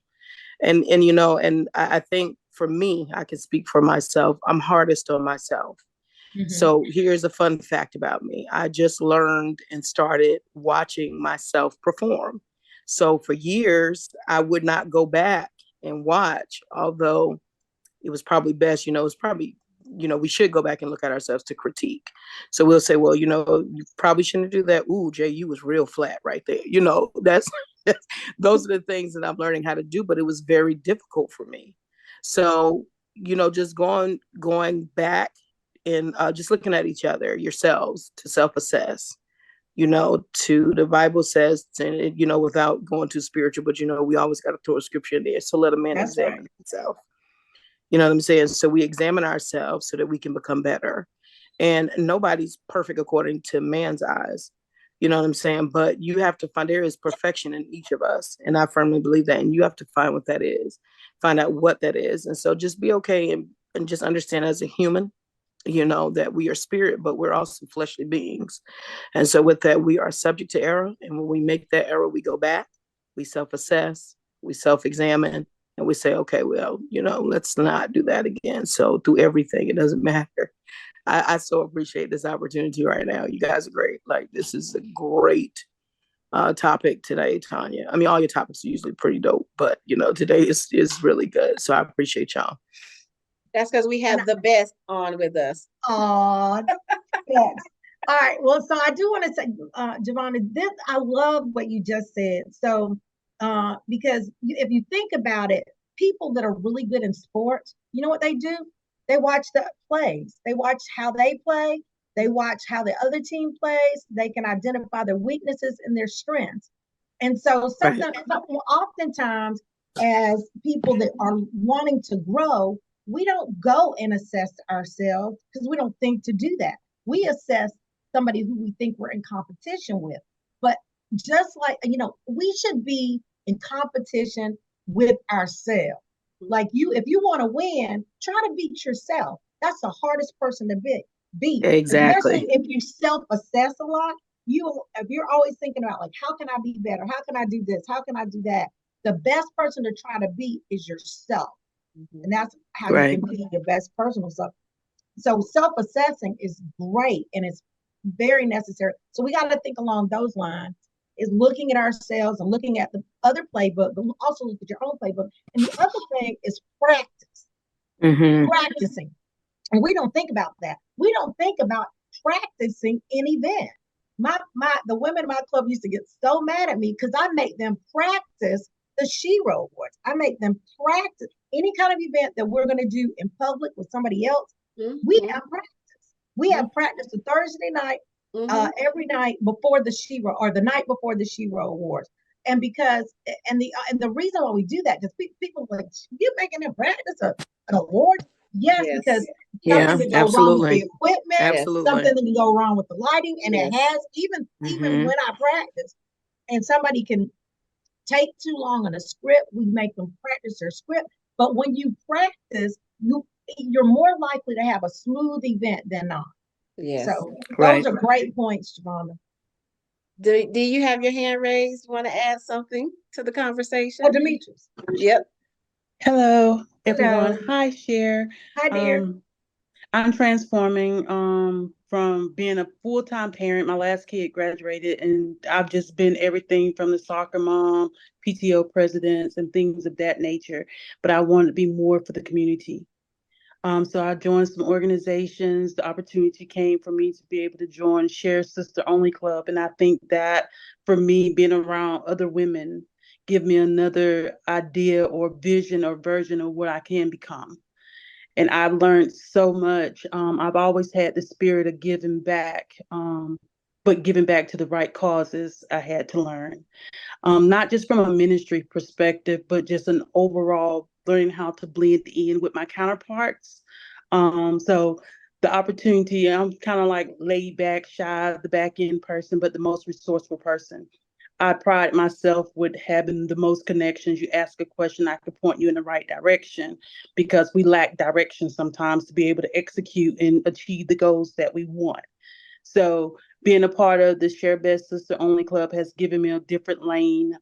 And you know, and I think for me, I can speak for myself, I'm hardest on myself. Mm-hmm. So here's a fun fact about me. I just learned and started watching myself perform. So for years, I would not go back and watch, although it was probably best, you know, we should go back and look at ourselves to critique. So we'll say, well, you know, you probably shouldn't do that. Ooh, Jay, you was real flat right there. You know, those are the things that I'm learning how to do, but it was very difficult for me. So, you know, just going back and just looking at each other, yourselves, to self-assess, you know, to the Bible says, and, you know, without going too spiritual, but, you know, we always got to throw a scripture in there. So let a man examine himself. You know what I'm saying? So we examine ourselves so that we can become better. And nobody's perfect according to man's eyes. You know what I'm saying? But you have to find, there is perfection in each of us. And I firmly believe that. And you have to find what that is, find out what that is. And so just be okay and just understand as a human, you know, that we are spirit, but we're also fleshly beings. And so with that, we are subject to error. And when we make that error, we go back, we self-assess, we self-examine, and we say, okay, well, you know, let's not do that again. So through everything, it doesn't matter. I so appreciate this opportunity right now. You guys are great. Like, this is a great topic today, Tonia. I mean, all your topics are usually pretty dope, but today is really good. So I appreciate y'all. That's because we have the best on with us. Oh, yes. All right. Well, so I do want to say, Javonna, I love what you just said. So, because if you think about it, people that are really good in sports, you know what they do? They watch the plays. They watch how they play. They watch how the other team plays. They can identify their weaknesses and their strengths. And so, oftentimes, as people that are wanting to grow, we don't go and assess ourselves because we don't think to do that. We assess somebody who we think we're in competition with. But just like, we should be in competition with ourselves. Like if you want to win, try to beat yourself. That's the hardest person to beat. Exactly. Especially if you self-assess a lot. If you're always thinking about like, how can I be better? How can I do this? How can I do that? The best person to try to beat is yourself. And that's how you can be your best personal self. So self-assessing is great and it's very necessary. So we got to think along those lines, is looking at ourselves and looking at the other playbook, but also look at your own playbook. And the other thing is practice. Practicing. And we don't think about that. We don't think about practicing an event. The women in my club used to get so mad at me because I make them practice the Shero Awards. I make them practice any kind of event that we're going to do in public with somebody else. We have practice. We have practice the Thursday night, every night before the Shero, or the night before the Shero Awards. And the reason why we do that, because people are like, you're making them practice an award? Yes, because something can go wrong with the equipment, something can go wrong with the lighting, and it has, even when I practice, and somebody can take too long on a script, we make them practice their script. But when you practice, you're more likely to have a smooth event than not. Yes. So those are great points, Javonna. Do you have your hand raised? Want to add something to the conversation? Oh, Demetrius. Yep. Hello, everyone. Hi, Cher. Hi, dear. I'm transforming from being a full-time parent. My last kid graduated, and I've just been everything from the soccer mom, PTO presidents, and things of that nature. But I wanted to be more for the community. So I joined some organizations. The opportunity came for me to be able to join Share Sister Only Club. And I think that for me, being around other women, give me another idea or vision or version of what I can become. And I've learned so much. I've always had the spirit of giving back, but giving back to the right causes. I had to learn, not just from a ministry perspective, but just an overall learning how to blend in with my counterparts. So the opportunity, I'm kind of like laid back, shy, the back end person, but the most resourceful person. I pride myself with having the most connections. You ask a question, I could point you in the right direction, because we lack direction sometimes to be able to execute and achieve the goals that we want. So being a part of the Share Best Sister Only Club has given me a different lane.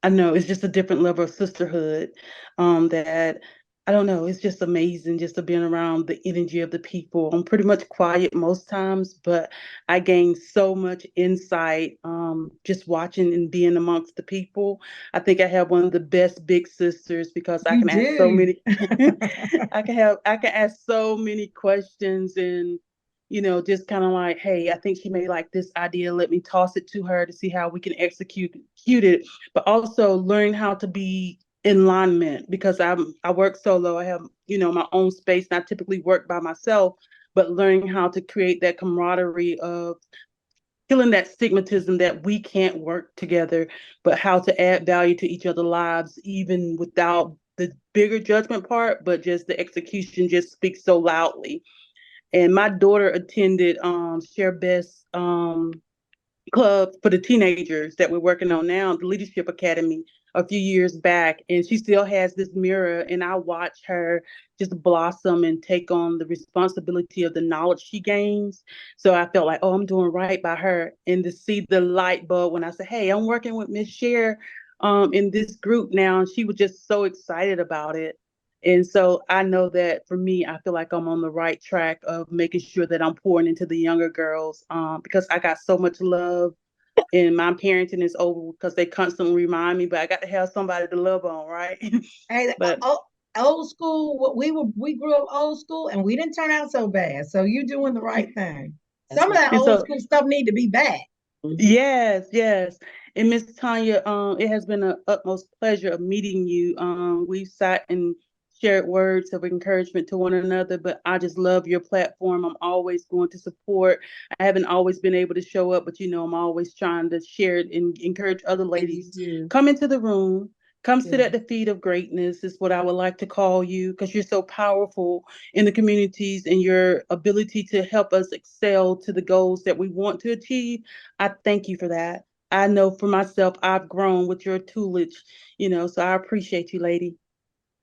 I know it's just a different level of sisterhood that I don't know. It's just amazing just to being around the energy of the people. I'm pretty much quiet most times, but I gain so much insight just watching and being amongst the people. I think I have one of the best big sisters because I can ask so many. I can ask so many questions and just kind of like, hey, I think she may like this idea. Let me toss it to her to see how we can execute it. But also learn how to be in alignment, because I work solo. I have, my own space, and I typically work by myself, but learning how to create that camaraderie of killing that stigmatism that we can't work together, but how to add value to each other's lives, even without the bigger judgment part, but just the execution just speaks so loudly. And my daughter attended Share Best Club for the teenagers that we're working on now, the Leadership Academy, a few years back. And she still has this mirror, and I watch her just blossom and take on the responsibility of the knowledge she gains. So I felt like, oh, I'm doing right by her. And to see the light bulb when I said, hey, I'm working with Miss Cher in this group now, and she was just so excited about it. And so I know that for me, I feel like I'm on the right track of making sure that I'm pouring into the younger girls because I got so much love And my parenting is over because they constantly remind me, but I got to have somebody to love on, right? Hey, But old school, we grew up old school and we didn't turn out so bad. So you're doing the right thing. Some of that and old so school stuff need to be back. yes, yes. And Miss Tonya, it has been an utmost pleasure of meeting you. We've sat and shared words of encouragement to one another, but I just love your platform. I'm always going to support. I haven't always been able to show up, but I'm always trying to share it and encourage other ladies. Come into the room. Come sit at the feet of greatness is what I would like to call you, because you're so powerful in the communities and your ability to help us excel to the goals that we want to achieve. I thank you for that. I know for myself, I've grown with your tutelage, so I appreciate you, lady.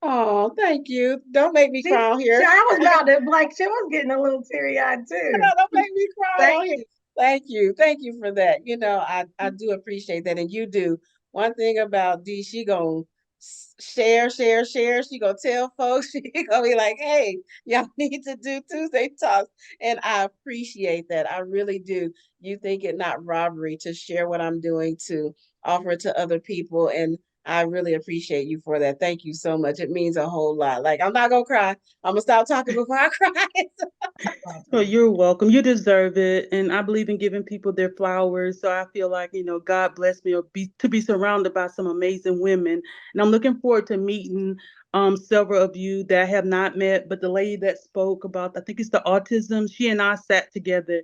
Oh, thank you. Don't make me cry on here. I was about to, like, she was getting a little teary-eyed too. No, don't make me cry on here. Thank you. Thank you for that. I do appreciate that. And you do. One thing about Dee, she gonna share. She gonna tell folks. She gonna be like, hey, y'all need to do Tuesday talks. And I appreciate that. I really do. You think it not robbery to share what I'm doing, to offer it to other people. And I really appreciate you for that. Thank you so much. It means a whole lot. Like, I'm not gonna cry. I'm gonna stop talking before I cry. Well, you're welcome. You deserve it. And I believe in giving people their flowers. So I feel like, God bless me to be surrounded by some amazing women. And I'm looking forward to meeting several of you that I have not met. But the lady that spoke about, I think it's the autism, she and I sat together.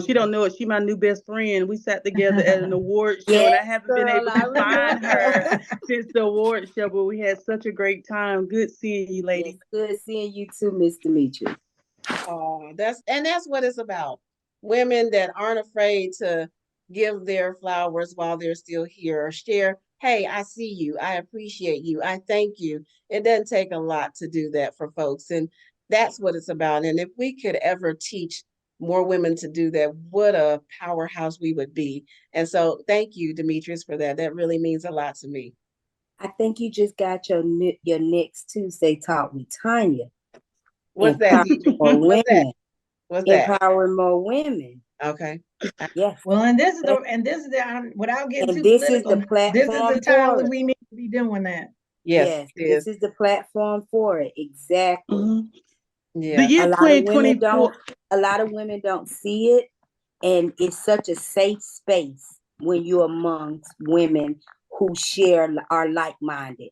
She don't know it. She my new best friend. We sat together at an award show, and I haven't been able to find her since the award show. But we had such a great time. Good seeing you, lady. Yes, good seeing you too, Miss Demetrius. Oh, that's what it's about. Women that aren't afraid to give their flowers while they're still here, or share, hey, I see you, I appreciate you, I thank you. It doesn't take a lot to do that for folks. And that's what it's about. And if we could ever teach more women to do that, what a powerhouse we would be. And so thank you, Demetrius, for that. That really means a lot to me. I think you just got your next Tuesday talk with Tonya. What's that? What's that? Empowering more women. Okay. Yes. Well, and this is without getting too this political, is the platform. This is the time that we need to be doing that. Yes, this is the platform for it. Exactly. Mm-hmm. Yeah. The year 2024. A lot of women don't see it, and it's such a safe space when you're amongst women who are like-minded.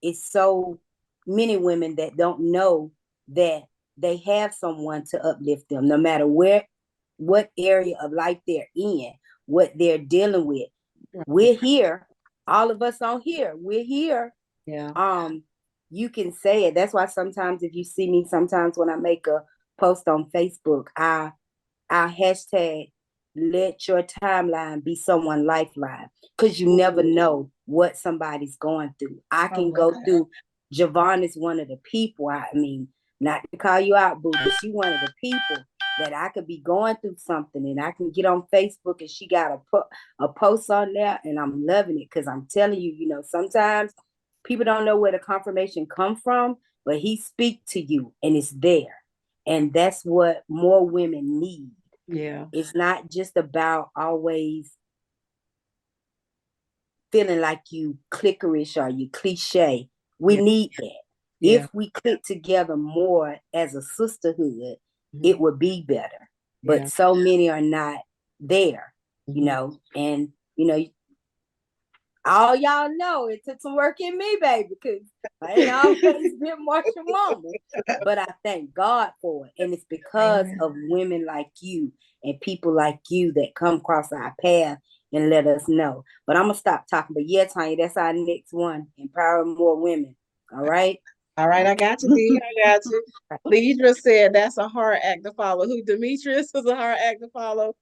It's so many women that don't know that they have someone to uplift them, no matter what area of life they're in, what they're dealing with. Right. We're here. All of us on here. We're here. Yeah. You can say it. That's why sometimes if you see me, sometimes when I make a post on Facebook, I hashtag let your timeline be someone's lifeline, because you never know what somebody's going through. I can go through. Javon is one of the people, I mean, not to call you out, boo, but she's one of the people that I could be going through something and I can get on Facebook and she got a post on there, and I'm loving it, because I'm telling you, sometimes people don't know where the confirmation come from, but he speak to you and it's there. And that's what more women need. Yeah. It's not just about always feeling like you clickerish or you cliche. We need that. Yeah. If we click together more as a sisterhood, it would be better. But so many are not there, and all y'all know it took some work in me, baby, because I ain't always been Marcia Mama. But I thank God for it. And it's because of women like you and people like you that come across our path and let us know. But I'm going to stop talking. But yeah, Tonya, that's our next one. Empowering more women. All right? All right, I got you, D. I got you. Leidra said that's a hard act to follow. Who, Demetrius, was a hard act to follow.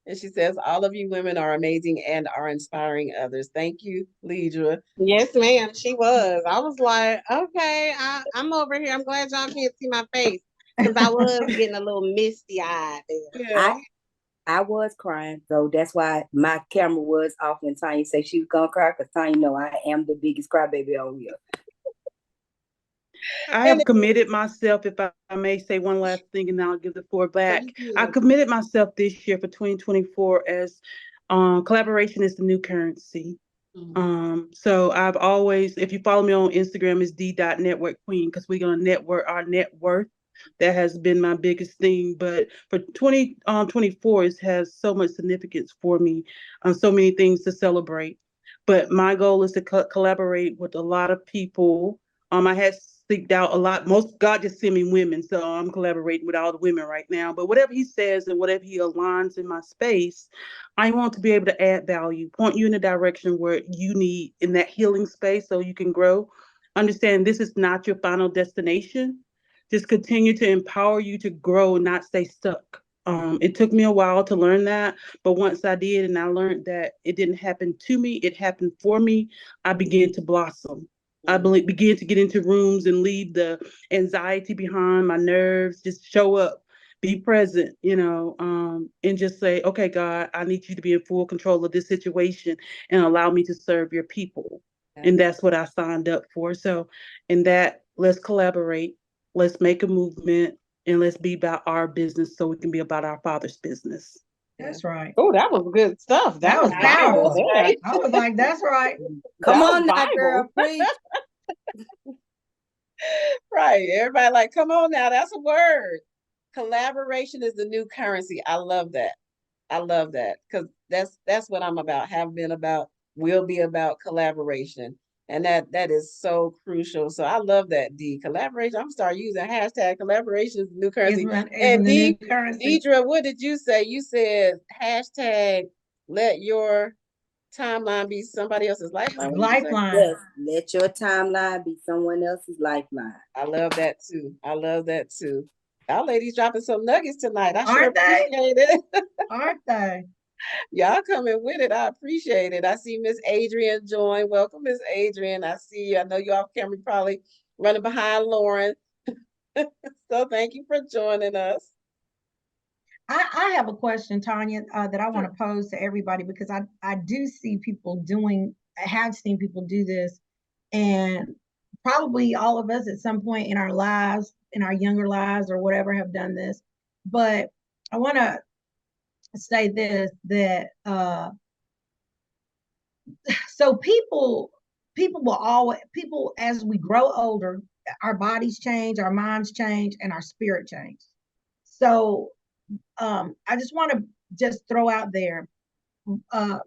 And she says, all of you women are amazing and are inspiring others. Thank you, Leidra. Yes, ma'am, she was. I was like, okay, I'm over here. I'm glad y'all can't see my face, because I was getting a little misty-eyed there. Yeah. I was crying, so that's why my camera was off when Tonya said she was going to cry, because Tonya know I am the biggest crybaby on here. I have committed myself, if I may say one last thing, and then I'll give the floor back. I committed myself this year for 2024 as Collaboration is the new currency. So I've always, if you follow me on Instagram, it's d.network queen, because we're going to network our net worth. That has been my biggest thing. But for 2024, it has so much significance for me, so many things to celebrate. But my goal is to collaborate with a lot of people. I had seeked out a lot. God just sent me women, so I'm collaborating with all the women right now. But whatever he says and whatever he aligns in my space, I want to be able to add value, point you in the direction where you need in that healing space so you can grow. Understand this is not your final destination. Just continue to empower you to grow and not stay stuck. It took me a while to learn that, but once I did, and I learned that it didn't happen to me, it happened for me, I began to blossom. I began to get into rooms and leave the anxiety behind, my nerves, just show up, be present, and just say, okay, God, I need you to be in full control of this situation and allow me to serve your people. And that's what I signed up for. So in that, let's collaborate, let's make a movement, and let's be about our business so we can be about our Father's business. That's right. Oh, that was good stuff. That was powerful. I was like, that's right. Come on now, girl, preach. Right. Everybody like, come on now. That's a word. Collaboration is the new currency. I love that. I love that because that's what I'm about, have been about, will be about collaboration. And that is so crucial. So I love that, D. Collaboration. I'm start using hashtag collaboration is the new currency. And D, Deidre, what did you say? You said hashtag let your timeline be somebody else's lifeline. Lifeline. Yes, let your timeline be someone else's lifeline. I love that too. I love that too. Y'all ladies dropping some nuggets tonight. I Aren't sure appreciate it. Aren't they? Y'all coming with it. I appreciate it. I see Miss Adrian join. Welcome, Miss Adrian. I see you. I know you off camera, probably running behind Lauren. So thank you for joining us. I have a question, Tonia, that I want to pose to everybody because I do see people have seen people do this, and probably all of us at some point in our lives, in our younger lives or whatever, have done this. But I want to say this, that so people will always, as we grow older, our bodies change, our minds change, and our spirit change. So I just want to just throw out there,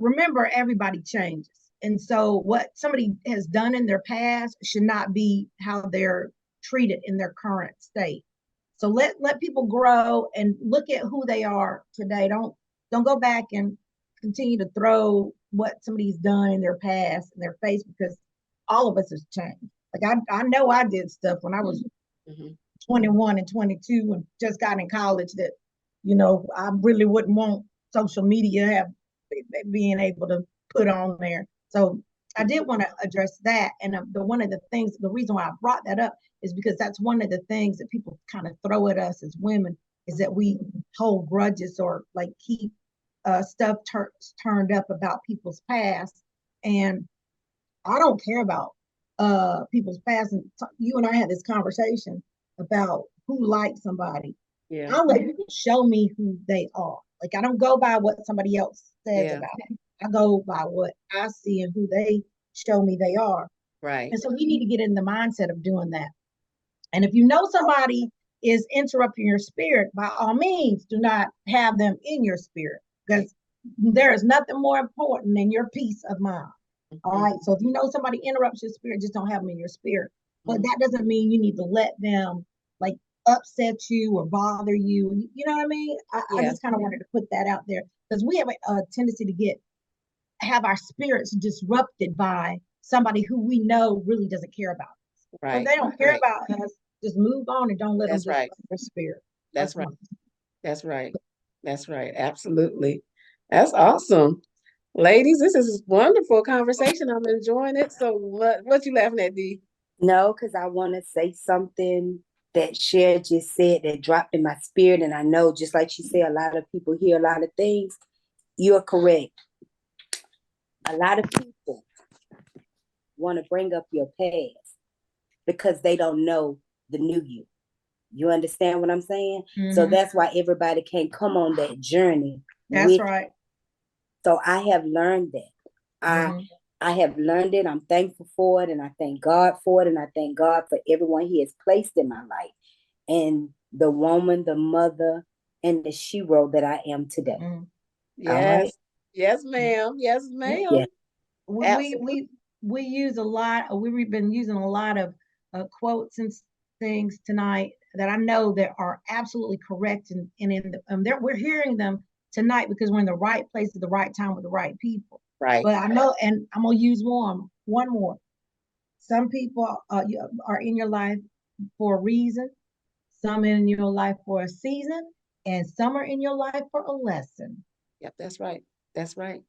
remember, everybody changes. And so what somebody has done in their past should not be how they're treated in their current state. So let people grow and look at who they are today. Don't go back and continue to throw what somebody's done in their past in their face, because all of us has changed. Like I know I did stuff when I was 21 and 22 and just got in college that, I really wouldn't want social media being able to put on there. So I did want to address that. And the reason why I brought that up is because that's one of the things that people kind of throw at us as women, is that we hold grudges or like keep stuff turned up about people's past. And I don't care about people's past. And you and I had this conversation about who likes somebody. Yeah. I'll let people show me who they are. Like I don't go by what somebody else says about it. I go by what I see and who they show me they are. Right. And so we need to get in the mindset of doing that. And if you know somebody is interrupting your spirit, by all means, do not have them in your spirit, because there is nothing more important than your peace of mind. All right. So if you know somebody interrupts your spirit, just don't have them in your spirit. But that doesn't mean you need to let them like upset you or bother you. You know what I mean? I just kind of wanted to put that out there, because we have a tendency to have our spirits disrupted by somebody who we know really doesn't care about us. Right. If they don't care about us, just move on and don't let them disrupt your spirit. That's right. That's right. That's right. Absolutely. That's awesome. Ladies, this is a wonderful conversation. I'm enjoying it. So what you laughing at, Dee? No, because I want to say something that Cher just said that dropped in my spirit. And I know, just like she said, a lot of people hear a lot of things. You're correct. A lot of people want to bring up your past because they don't know the new you. You understand what I'm saying? So that's why everybody can't come on that journey. That's right. So I have learned that. I have learned it. I'm thankful for it, and I thank God for it, and I thank God for everyone He has placed in my life, and the woman, the mother, and the shero that I am today. Yes. Right? Yes, ma'am. Yes, ma'am. Yeah. We use a lot. We've been using a lot of quotes and things tonight that I know that are absolutely correct, and in the, we're hearing them tonight because we're in the right place at the right time with the right people. Right. But I know, and I'm gonna use one more. Some people are in your life for a reason, some in your life for a season, and some are in your life for a lesson. Yep, that's right. That's right.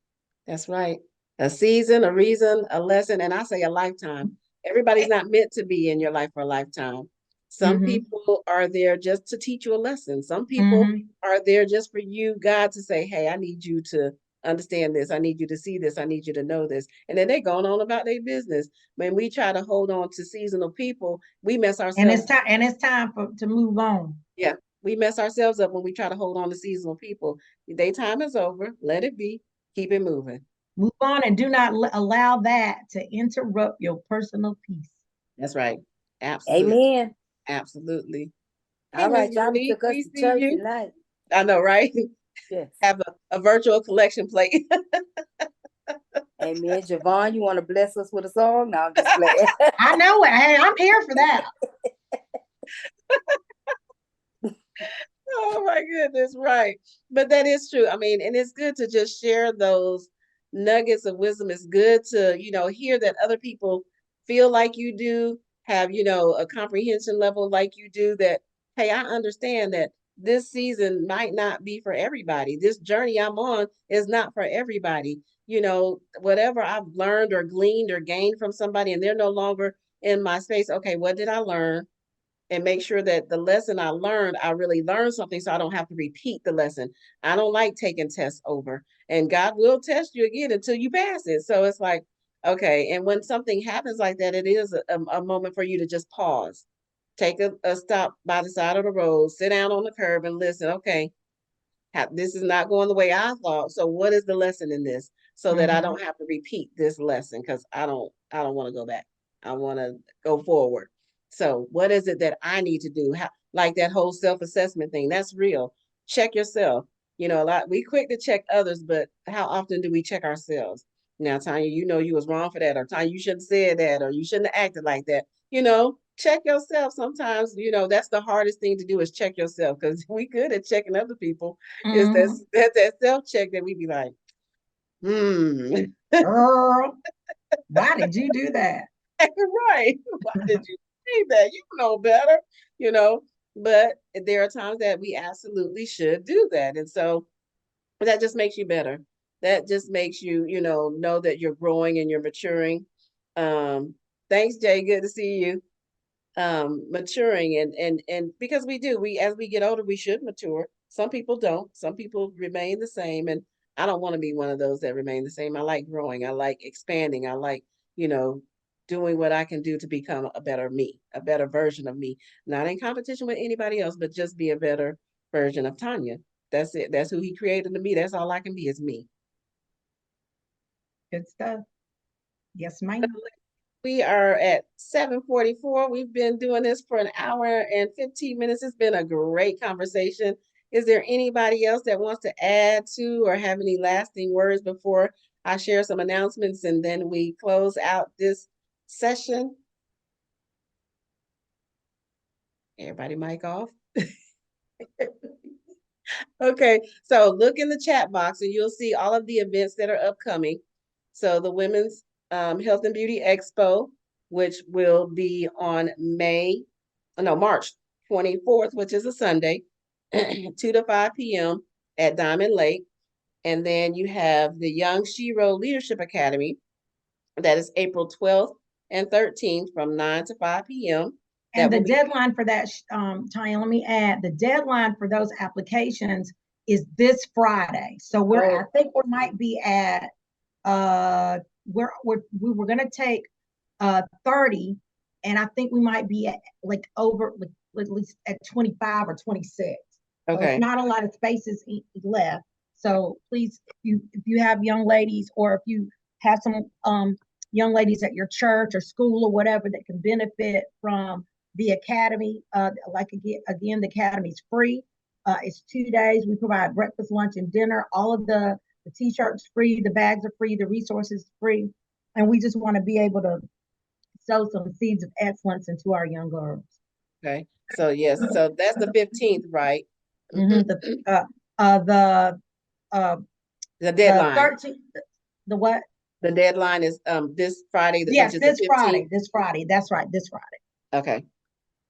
That's right. A season, a reason, a lesson, and I say a lifetime. Everybody's not meant to be in your life for a lifetime. Some people are there just to teach you a lesson. Some people are there just for you, God, to say, hey, I need you to understand this. I need you to see this. I need you to know this. And then they're going on about their business. When we try to hold on to seasonal people, we mess ourselves up. And it's time to move on. Yeah, we mess ourselves up when we try to hold on to seasonal people. Their time is over. Let it be. Keep it moving. Move on and do not allow that to interrupt your personal peace. That's right. Absolutely. Amen. Absolutely. All right, y'all took us to church tonight. I know, right? Yes. Have a virtual collection plate. Amen. Javon, you want to bless us with a song? No, I'm just playing. I know it. Hey, I'm here for that. Oh my goodness, right. But that is true. I mean, and it's good to just share those nuggets of wisdom. It's good to, hear that other people feel like you do, have, a comprehension level like you do, that, hey, I understand that this season might not be for everybody. This journey I'm on is not for everybody. Whatever I've learned or gleaned or gained from somebody and they're no longer in my space. Okay, what did I learn? And make sure that the lesson I learned, I really learned something so I don't have to repeat the lesson. I don't like taking tests over, and God will test you again until you pass it. So it's like, okay. And when something happens like that, it is a moment for you to just pause, take a stop by the side of the road, sit down on the curb and listen. Okay, this is not going the way I thought. So what is the lesson in this? So that I don't have to repeat this lesson, because I don't want to go back. I want to go forward. So what is it that I need to do? Like that whole self-assessment thing, that's real. Check yourself. A lot, we quick to check others, but how often do we check ourselves? Now, Tonia, you was wrong for that, or Tonia, you shouldn't have said that, or you shouldn't have acted like that. Check yourself. Sometimes, that's the hardest thing to do, is check yourself, because we good at checking other people. Is that self-check that we be like, Girl, why did you do that? Right. Why did you say that? You know better, but there are times that we absolutely should do that. And so that just makes you better. That just makes you, know that you're growing and you're maturing. Thanks, Jay. Good to see you. Maturing and because as we get older, we should mature. Some people don't. Some people remain the same. And I don't want to be one of those that remain the same. I like growing. I like expanding. I like, doing what I can do to become a better me, a better version of me, not in competition with anybody else, but just be a better version of Tonia. That's it. That's who He created to me. That's all I can be, is me. Good stuff. Yes, ma'am. We are at 7:44. We've been doing this for an hour and 15 minutes. It's been a great conversation. Is there anybody else that wants to add to or have any lasting words before I share some announcements and then we close out this session? Everybody mic off. Okay, so look in the chat box and you'll see all of the events that are upcoming. So the Women's Health and Beauty Expo, which will be on March 24th, which is a Sunday, 2 to 5 p.m. at Diamond Lake. And then you have the Young Shero Leadership Academy. That is April 12th and 13th from 9 to 5 p.m. And the deadline for that, Tonia, let me add, the deadline for those applications is this Friday. So I think we might be at, we were going to take 30, and I think we might be at at least at 25 or 26. Okay. So it's not a lot of spaces left. So please, if you have young ladies, or if you have some young ladies at your church or school or whatever that can benefit from the academy, again, the academy's free. It's 2 days. We provide breakfast, lunch, and dinner. All of the t-shirts free, the bags are free, the resources free, and we just want to be able to sow some seeds of excellence into our young girls. Okay. So yes, so that's the 15th, right? Mm-hmm. The deadline. 13th. The what? The deadline is this Friday. Yes, which is this the 15th. Friday. This Friday. That's right. This Friday.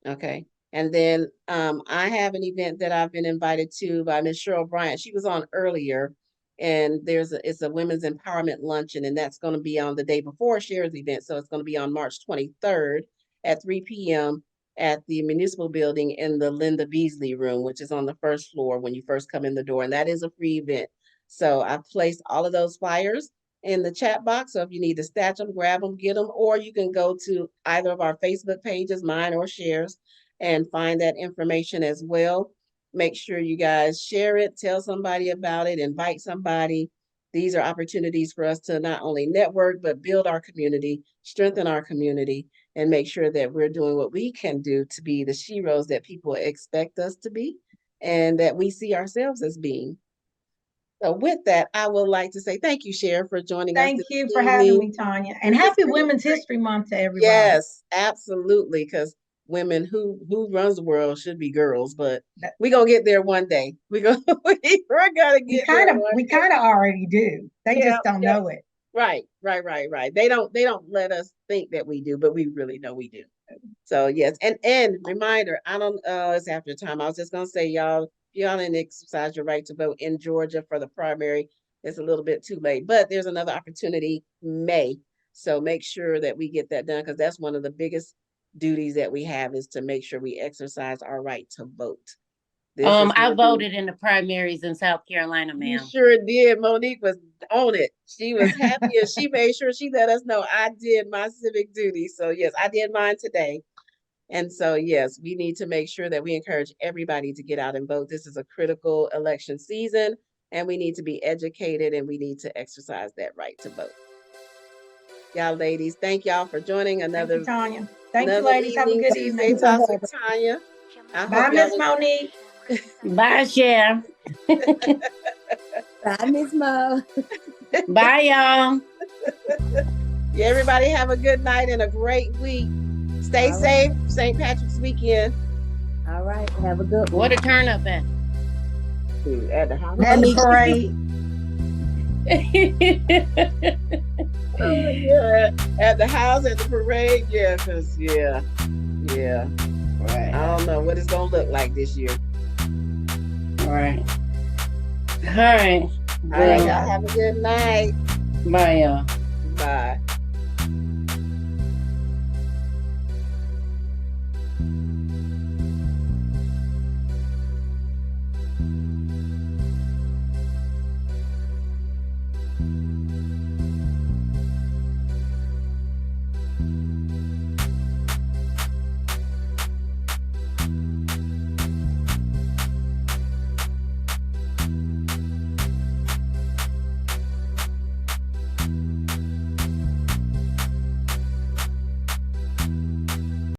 Okay. And then I have an event that I've been invited to by Miss Cheryl Bryant. She was on earlier, and it's a women's empowerment luncheon, and that's going to be on the day before Cher's event. So it's going to be on March 23rd at 3 p.m. at the municipal building in the Linda Beasley room, which is on the first floor when you first come in the door. And that is a free event. So I've placed all of those flyers in the chat box. So if you need to snatch them, grab them, get them, or you can go to either of our Facebook pages, mine or Cher's, and find that information as well. Make sure you guys share it, tell somebody about it, invite somebody. These are opportunities for us to not only network, but build our community, strengthen our community, and make sure that we're doing what we can do to be the sheroes that people expect us to be and that we see ourselves as being. So with that, I would like to say thank you, Cher, for joining us. Thank you for having me, Tonia. And happy Women's History Month to everybody. Yes, absolutely. Because women who runs the world should be girls, but we're gonna get there one day. We're gonna get there. We kind of already do. They just don't know it. Right. They don't let us think that we do, but we really know we do. So yes, and reminder, it's after time. I was just gonna say, y'all didn't exercise your right to vote in Georgia for the primary. It's a little bit too late, but there's another opportunity May. So make sure that we get that done, because that's one of the biggest duties that we have, is to make sure we exercise our right to vote. I voted in the primaries in South Carolina, ma'am. You sure did. Monique was on it. She was happy, and she made sure she let us know I did my civic duty. So yes, I did mine today. And so yes, we need to make sure that we encourage everybody to get out and vote. This is a critical election season, and we need to be educated, and we need to exercise that right to vote. Y'all ladies, thank y'all for joining another. Thank you, Tonia. Thank you, ladies. Have a good evening. Talk with Tonia. Bye, Miss Monique. Bye, Cher. Bye, Miss Mo. Bye, y'all. Yeah, everybody have a good night and a great week. Stay safe. St. Patrick's weekend. All right. Have a good one. What a turn up at? At the house. And the parade. Oh, yeah. At the house, at the parade. Yeah, because, yeah. Right. I don't know what it's going to look like this year. Right. All right. All right, y'all have a good night. Bye, y'all. Bye.